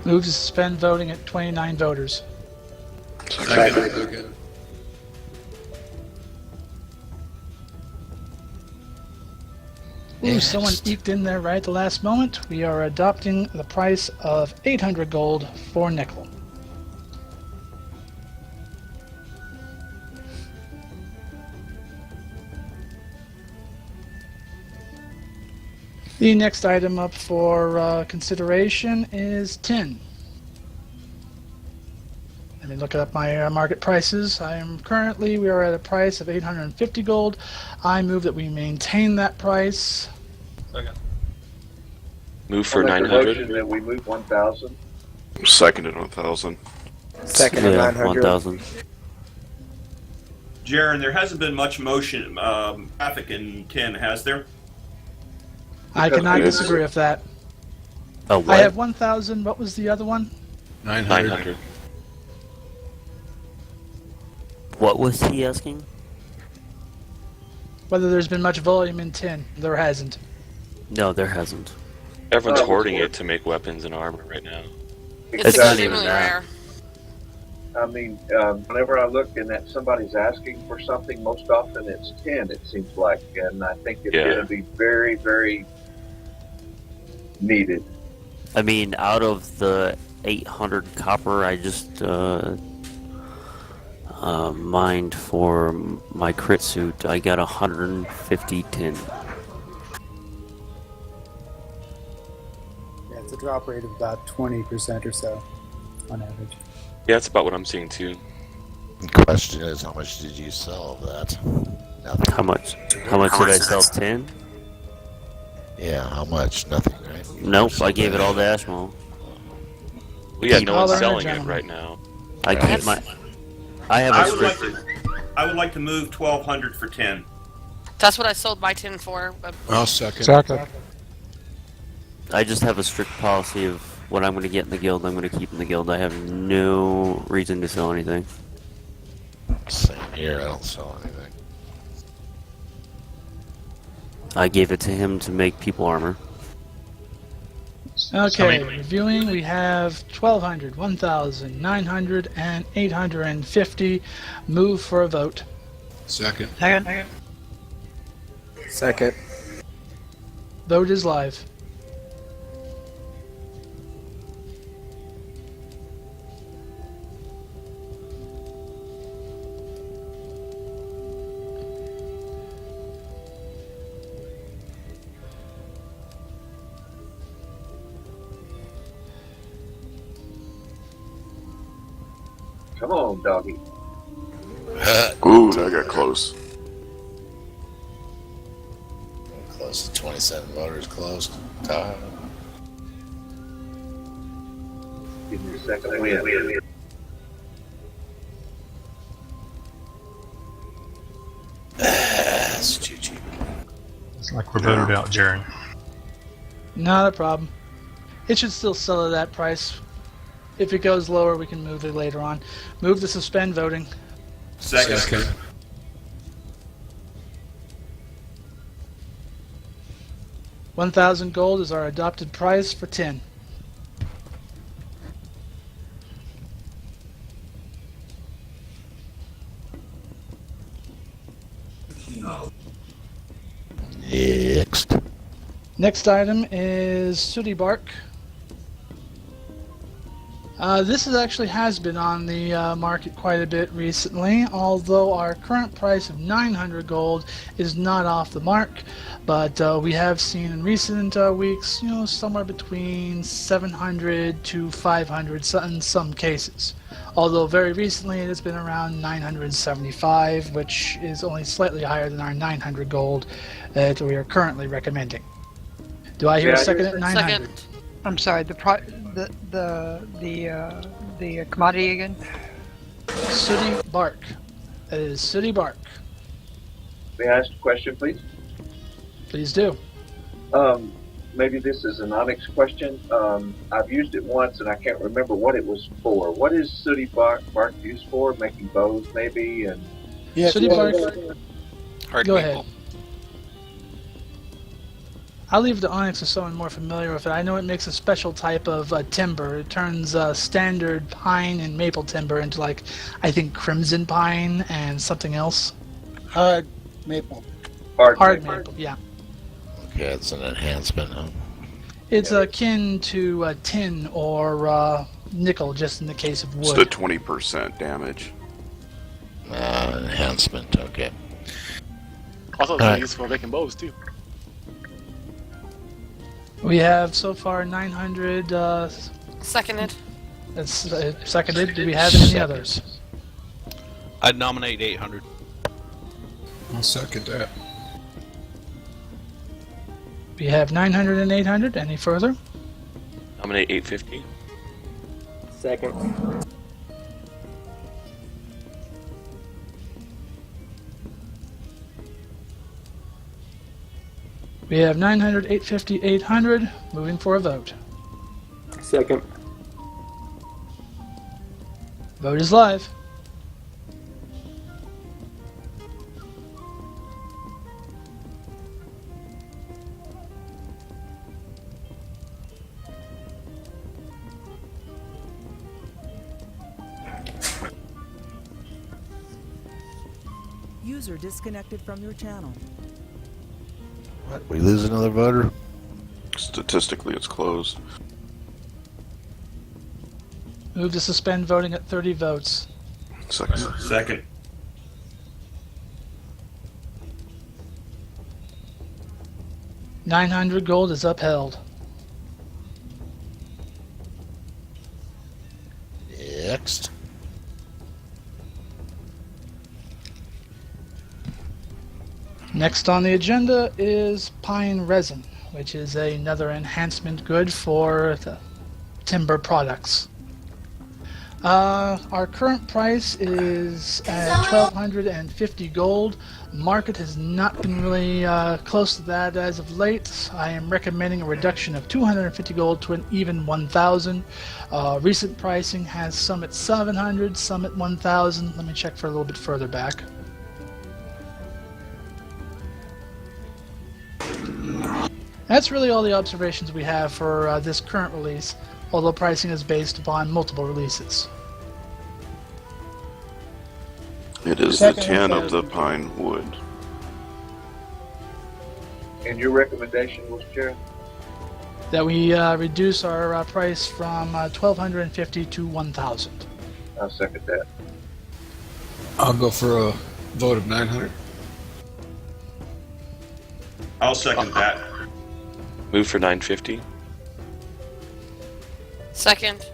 Move to suspend voting at 29 voters. Second. Ooh, someone eked in there right at the last moment. We are adopting the price of 800 gold for nickel. The next item up for consideration is tin. And me look up my market prices. We are at a price of 850 gold. I move that we maintain that price. Move for I'll make a 900. motion that we move 1,000. Seconded 1,000. Second at Yeah, 900. 1,000. Jaren, there hasn't been much motion, traffic in 10, has there? I cannot disagree with that. Oh, I what? have 1,000. What was the other one? 900. What was he asking? Whether there's been much volume in 10. There hasn't. No, there hasn't. Everyone's hoarding it to make weapons and armor right now. It's not even that. Rare. I mean, whenever I look and that somebody's asking for something, most often it's 10, it seems like. And I think it's going to be very, very needed. I mean, out of the 800 copper I just mined for my crit suit, I got 150 tin. Yeah, it's a drop rate of about 20% or so on average. Yeah, that's about what I'm seeing too. The question is, how much did you sell of that? Nothing. How much? How much did I sell? 10? Yeah, how much? Nothing, right? Nope, I gave it all to Ashmole. Well, yeah, no one's Dollar selling it gentlemen. right now. I keep my. I have a strict. I would like to move 1,200 for 10. That's what I sold my tin for. I'll second. I just have a strict policy of what I'm going to get in the guild, I'm going to keep in the guild. I have no reason to sell anything. Same here, I don't sell anything. I gave it to him to make people armor. Okay, reviewing, we have 1,200, 1,900, and 850. Move for a vote. Second. Second. Vote is live. Come on, doggy. Ooh, that got close. Close to 27 voters closed. Tie. Give me a second. Win. That's too cheap. It's like we're voted out, Jaren. Not a problem. It should still sell at that price. If it goes lower, we can move it later on. Move to suspend voting. Second. 1,000 gold is our adopted price for 10. Next. Next item is sooty bark. This actually has been on the market quite a bit recently, although our current price of 900 gold is not off the mark, but we have seen in recent weeks, somewhere between 700 to 500 in some cases. Although very recently it has been around 975, which is only slightly higher than our 900 gold that we are currently recommending. Do I hear a second at 900? Second. I'm sorry. The commodity again. Sooty bark. That is sooty bark. May I ask a question, please? Please do. Maybe this is an Onyx question. I've used it once and I can't remember what it was for. What is sooty bark used for? Making bows, maybe? And Sooty bark. Go ahead. I'll leave the Onyx to someone more familiar with it. I know it makes a special type of timber. It turns standard pine and maple timber into, I think, crimson pine and something else. Hard maple. Hard maple, yeah. Okay, it's an enhancement, huh? It's akin to tin or nickel, just in the case of wood. It's the 20% damage. Enhancement, okay. Also, it's used for making bows, too. We have so far 900. Seconded. It's seconded. Do we have any others? I'd nominate 800. I'll second that. We have 900 and 800. Any further? Nominate 850. Second. We have 900, 850, 800. Moving for a vote. Second. Vote is live. User disconnected from your channel. What, we lose another voter? Statistically, it's closed. Move to suspend voting at 30 votes. Second. Second. $900 gold is upheld. Next. Next on the agenda is pine resin, which is another enhancement good for the timber products. Our current price is at 1,250 gold. Market has not been really close to that as of late. I am recommending a reduction of 250 gold to an even 1,000. Recent pricing has some at 700, some at 1,000. Let me check for a little bit further back. That's really all the observations we have for this current release, although pricing is based upon multiple releases. It is the 10 of the pine wood. And your recommendation was, Chair? That we reduce our price from 1,250 to 1,000. I'll second that. I'll go for a vote of 900. I'll second that. Move for 950. Second.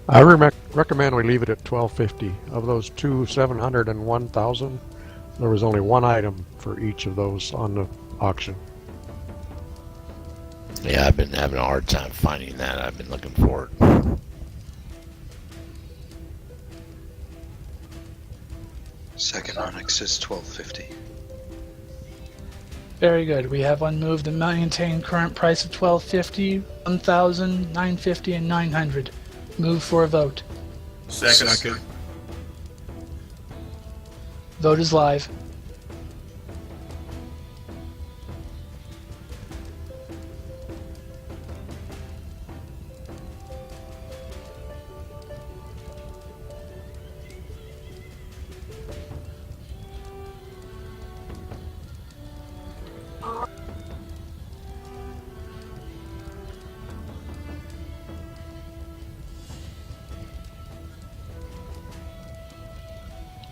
I recommend we leave it at 1250. Of those two 700 and 1,000, there was only one item for each of those on the auction. Yeah, I've been having a hard time finding that. I've been looking for it. Second Onyx is 1250. Very good. We have one move to maintain current price of 1,250, 1,000, 950, and 900. Move for a vote. Second. Vote is live.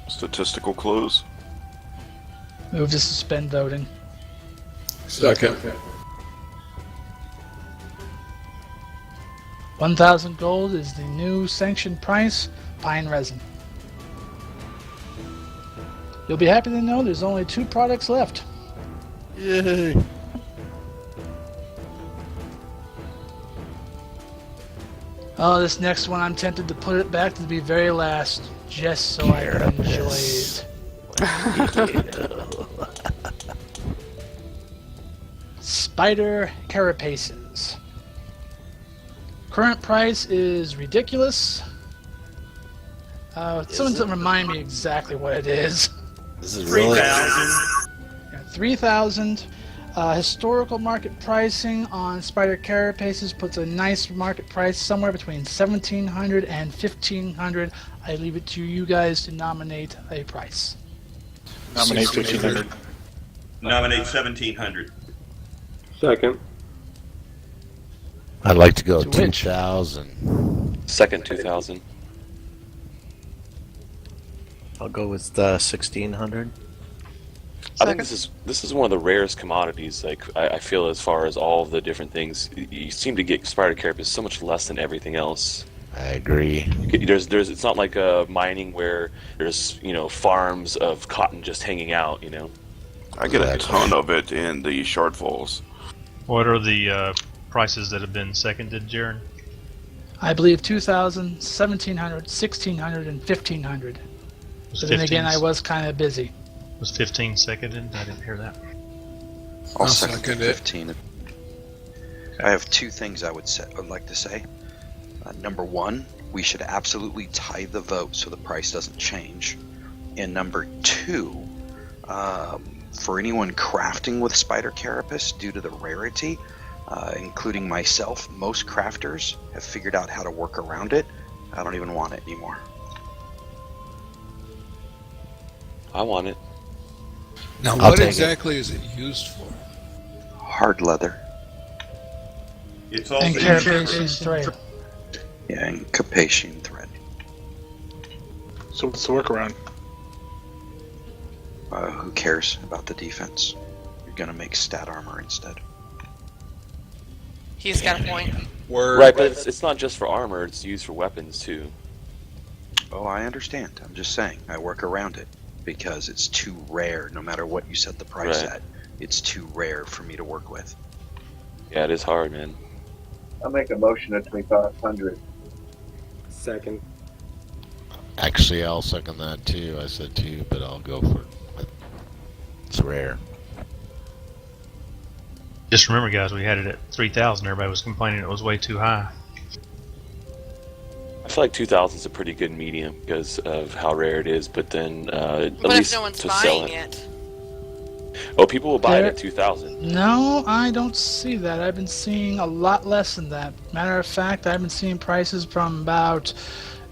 Statistical close. Move to suspend voting. Second. 1,000 gold is the new sanctioned price, pine resin. You'll be happy to know there's only 2 products left. Yay! Oh, this next one, I'm tempted to put it back to the very last, just so I can enjoy it. Spider carapaces. Current price is ridiculous. Someone doesn't remind me exactly what it is. This is really 3,000. 3,000. Historical market pricing on spider carapaces puts a nice market price somewhere between 1,700 and 1,500. I leave it to you guys to nominate a price. Nominate 1,500. Nominate 1,700. Second. I'd like to go To which? 2,000. Second 2000. I'll go with 1,600. I think this is one of the rarest commodities. Like I feel, as far as all of the different things, you seem to get spider carapace so much less than everything else. I agree. There's it's not like mining where there's farms of cotton just hanging out. I get a ton of it in the shard falls. What are the prices that have been seconded, Jaron? I believe 2,000, 1,700, 1,600, and 1,500. But then again, I was kind of busy. Was 15 seconded? I didn't hear that. I'll second 15. I have two things I would like to say. Number one, we should absolutely tie the vote so the price doesn't change. And number two, for anyone crafting with spider carapace, due to the rarity, including myself, most crafters have figured out how to work around it. I don't even want it anymore. I want it. Now, what exactly is it used for? Hard leather. It's also And carapace thread. Yeah, and Capatian thread. So what's the workaround? Who cares about the defense? You're gonna make stat armor instead. He's got a point. Right, but it's not just for armor, it's used for weapons too. Oh, I understand. I'm just saying, I work around it because it's too rare, no matter what you set the price Right. at. It's too rare for me to work with. Yeah, it is hard, man. I'll make a motion at 2,500. Second. Actually, I'll second that too. I said 2, but I'll go for it. It's rare. Just remember, guys, we had it at 3,000. Everybody was complaining it was way too high. I feel like 2,000 is a pretty good medium because of how rare it is, but then at What least if no one's to sell buying it. it? Oh, people will buy it at 2,000. No, I don't see that. I've been seeing a lot less than that. Matter of fact, I've been seeing prices from about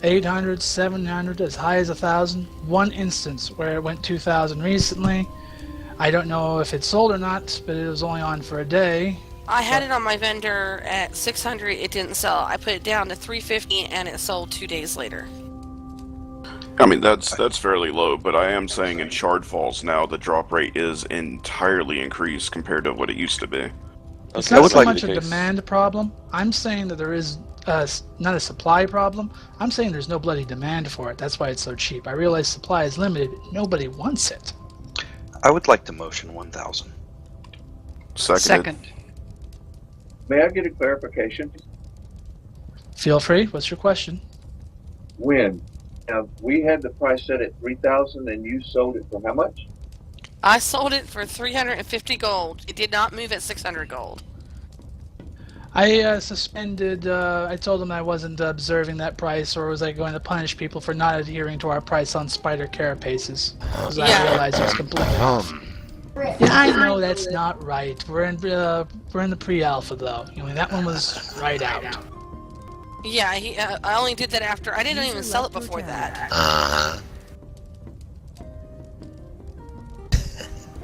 800, 700, as high as 1,000. One instance where it went 2,000 recently. I don't know if it sold or not, but it was only on for a day. I had it on my vendor at 600. It didn't sell. I put it down to 350, and it sold 2 days later. I mean, that's fairly low, but I am saying in shard falls now the drop rate is entirely increased compared to what it used to be. It's not so much a demand problem. I'm saying that there is not a supply problem. I'm saying there's no bloody demand for it. That's why it's so cheap. I realize supply is limited. Nobody wants it. I would like to motion 1,000. Second. May I get a clarification? Feel free. What's your question? When? Now, we had the price set at 3,000 and you sold it for how much? I sold it for 350 gold. It did not move at 600 gold. I suspended, I told them I wasn't observing that price, or was I going to punish people for not adhering to our price on spider carapaces? Because I realized it was completely off. Yeah, I know that's not right. We're in the pre-alpha though. That one was right out. Yeah, I only did that after. I didn't even sell it before that.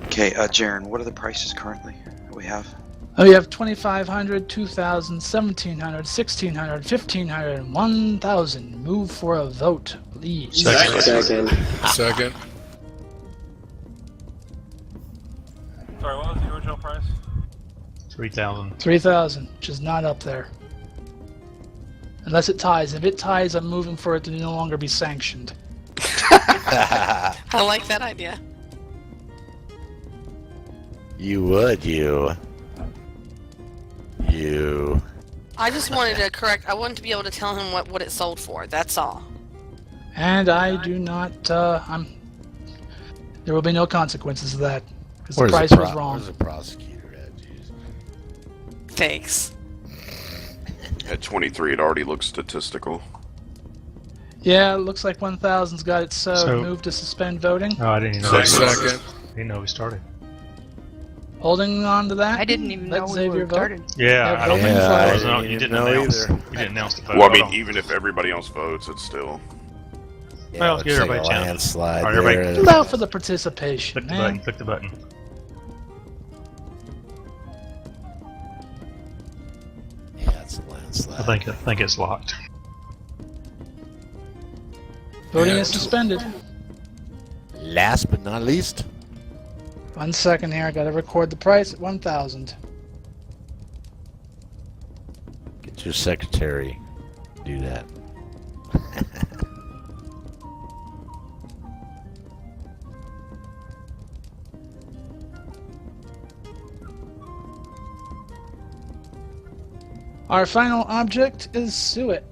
Okay, Jaron, what are the prices currently that we have? Oh, you have 2,500, 2,000, 1,700, 1,600, 1,500, and 1,000. Move for a vote, please. Second. Second. Sorry, what was the original price? 3,000. 3,000, which is not up there. Unless it ties. If it ties, I'm moving for it to no longer be sanctioned. I like that idea. You would, you. I just wanted to correct. I wanted to be able to tell him what it sold for. That's all. And I do not. There will be no consequences of that because the Where's price the was wrong. Where's the prosecutor at? Jeez. Thanks. At 23, it already looks statistical. Yeah, it looks like 1,000's got it so move to suspend voting. Oh, I didn't even know. Second. I didn't know we started. Holding on to that. I didn't even Let know we Xavier were vote. started. Yeah, I don't think so. You didn't announce. either. You didn't announce the vote. Well, I mean, Hold on. even if everybody else votes, it's still... Well, looks give like everybody a a chance. landslide All right, everybody- there. Allow for the participation, Click the man. button. Click the button. Yeah, it's a landslide. I think it's locked. Voting Yeah. is suspended. Last but not least, 1 second here. I gotta record the price at 1,000. Get your secretary to do that. Our final object is suet.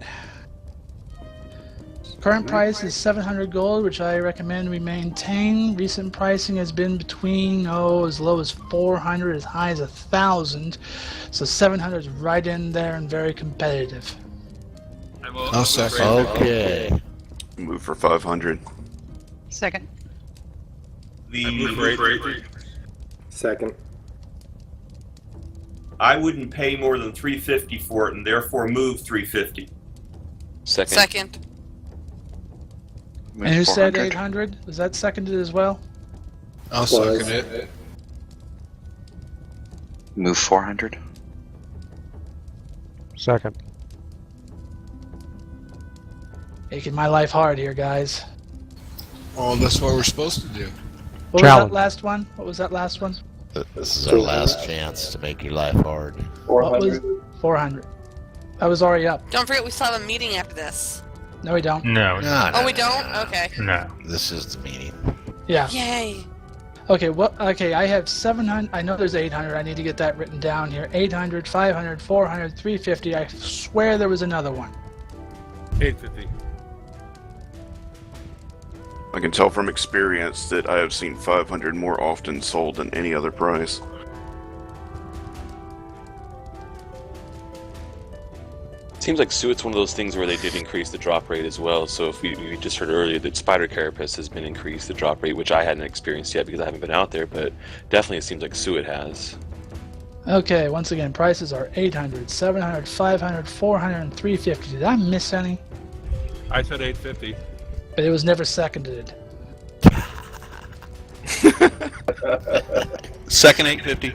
Current price is 700 gold, which I recommend we maintain. Recent pricing has been between as low as 400, as high as 1,000. So 700 is right in there and very competitive. I'll second. Okay. Move for 500. Second. Second. I wouldn't pay more than 350 for it, and therefore move 350. Second. And who said 800? Was that seconded as well? I'll second it. Move 400. Second. Making my life hard here, guys. Oh, that's what we're supposed to do. What was that last one? What was that last one? This is our last chance to make your life hard. 400. 400. I was already up. Don't forget we still have a meeting after this. No, we don't. No. Oh, we don't? Okay. No. This is the meeting. Yeah. Yay. Okay, okay, I have 700. I know there's 800. I need to get that written down here. 800, 500, 400, 350. I swear there was another one. 850. I can tell from experience that I have seen 500 more often sold than any other price. Seems like suet's one of those things where they did increase the drop rate as well. So if we just heard earlier that spider carapace has been increased the drop rate, which I hadn't experienced yet because I haven't been out there, but definitely it seems like suet has. Okay, once again, prices are 800, 700, 500, 400, and 350. Did I miss any? I said 850. But it was never seconded. Second 850.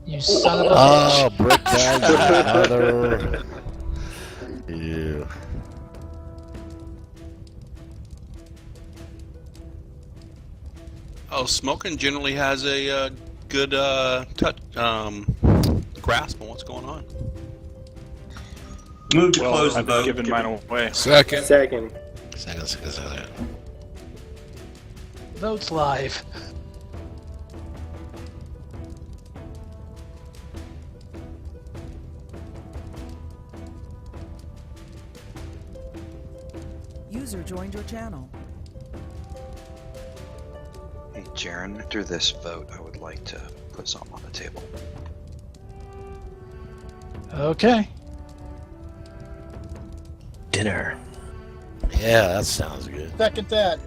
You son of a Oh, bitch. brick bag, mother. You. Oh, smoking generally has a good grasp on what's going on. Move to close the I've vote. given mine away. Second. Second. Second. Votes live. User joined your channel. Hey, Jaren, after this vote, I would like to put something on the table. Okay. Dinner. Yeah, that sounds good. Second that.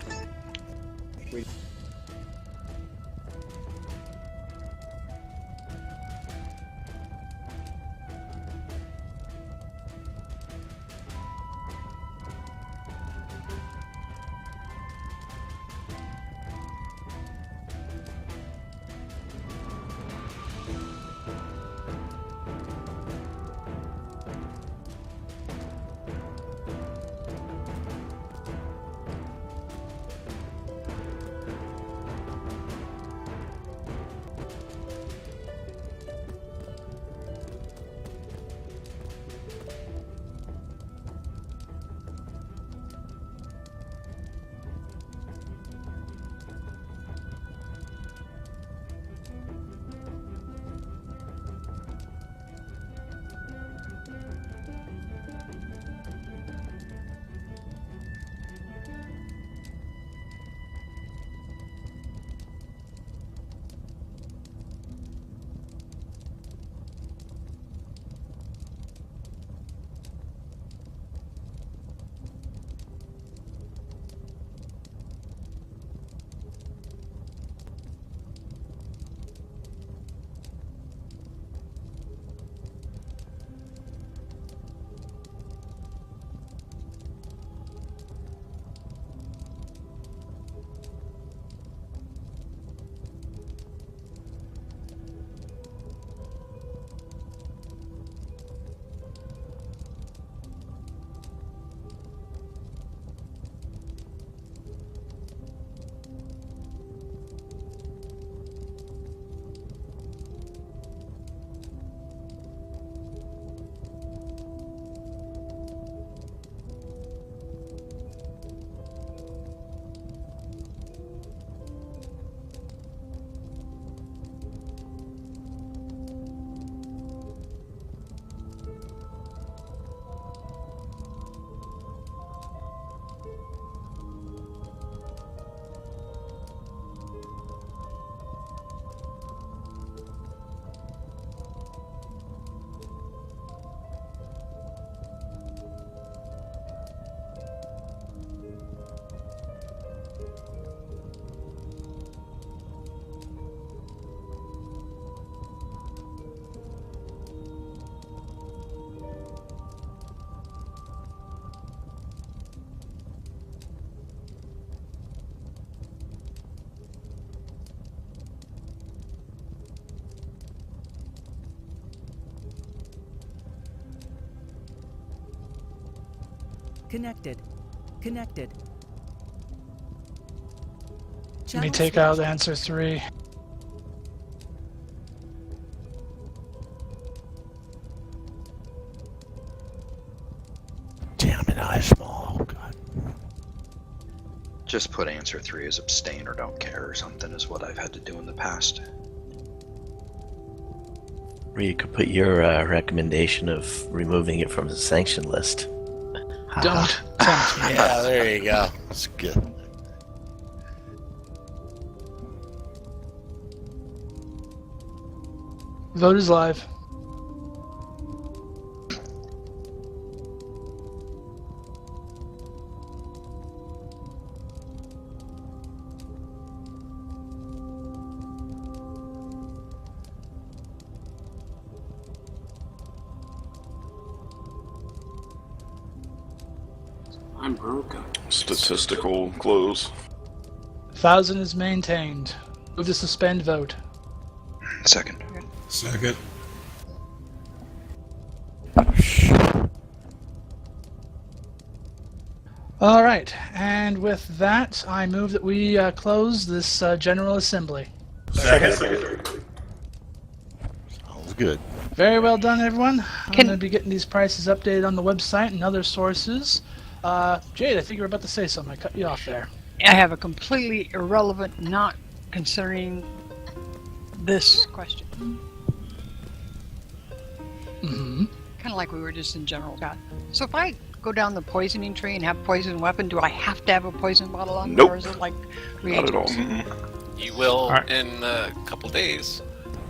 Connected. Connected. Let me Channel take out answer 3. Damn it, eyesmall. Oh, God. Just put answer 3 as abstain or don't care or something is what I've had to do in the past. Or you could put your recommendation of removing it from the sanction list. Don't tempt me. Yeah, there you go. That's good. Vote is live. I'm broken. Statistical close. 1,000 is maintained. Move to suspend vote. Second. Second. All right, and with that, I move that we close this General Assembly. Second. Sounds good. Very well done, everyone. I'm going to be getting these prices updated on the website and other sources. Jade, I think you were about to say something. I cut you off there. I have a completely irrelevant, not considering this question. Mm-hmm. Kind of like we were just in general chat. So if I go down the poisoning tree and have poison weapon, do I have to have a poison bottle on? Nope. Or is it like Not at all. reagents? You will Alright. in a couple days.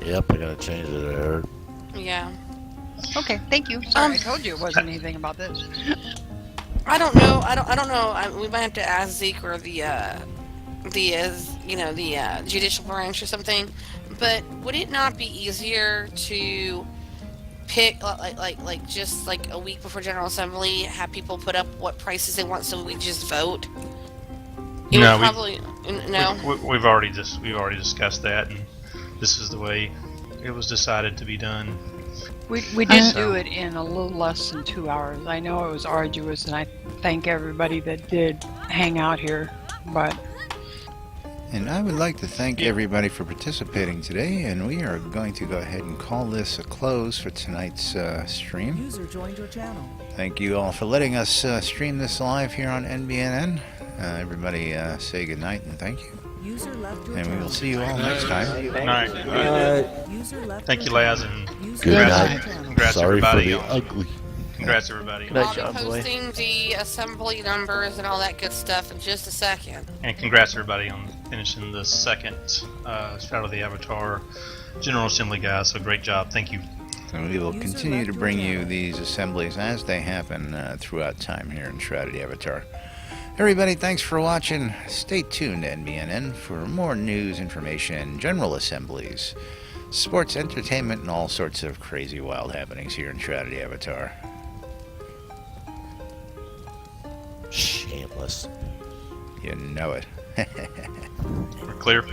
Yep, I gotta change it there. Yeah. Okay, thank you. Sorry, I told you it wasn't anything about this. I don't know. I don't know. We might have to ask Zeke or the judicial branch or something. But would it not be easier to pick like just like a week before General Assembly, have people put up what prices they want, so we just vote? It No, would probably no. We've already discussed that, and this is the way it was decided to be done. We did do it in a little less than 2 hours. I know it was arduous, and I thank everybody that did hang out here. But And I would like to thank everybody for participating today, and we are going to go ahead and call this a close for tonight's stream. User joined your channel. Thank you all for letting us stream this live here on NBNN. Everybody say goodnight and thank you. User left your And we channel. will see you all next time. Good night. User left Thank you, your Laz, channel. and User Good congrats, night. congrats Sorry for everybody. the ugly. Congrats everybody. Good night, I'll John be Boy. posting the assembly numbers and all that good stuff in just a second. And congrats everybody on finishing the second Shroud of the Avatar General Assembly, guys. So great job. Thank you. And we will User continue left to your bring you channel. these assemblies as they happen throughout time here in Shroud of the Avatar. Everybody, thanks for watching. Stay tuned to NBNN for more news, information, general assemblies, sports, entertainment, and all sorts of crazy wild happenings here in Shroud of the Avatar. Shameless. You know it. We're clear.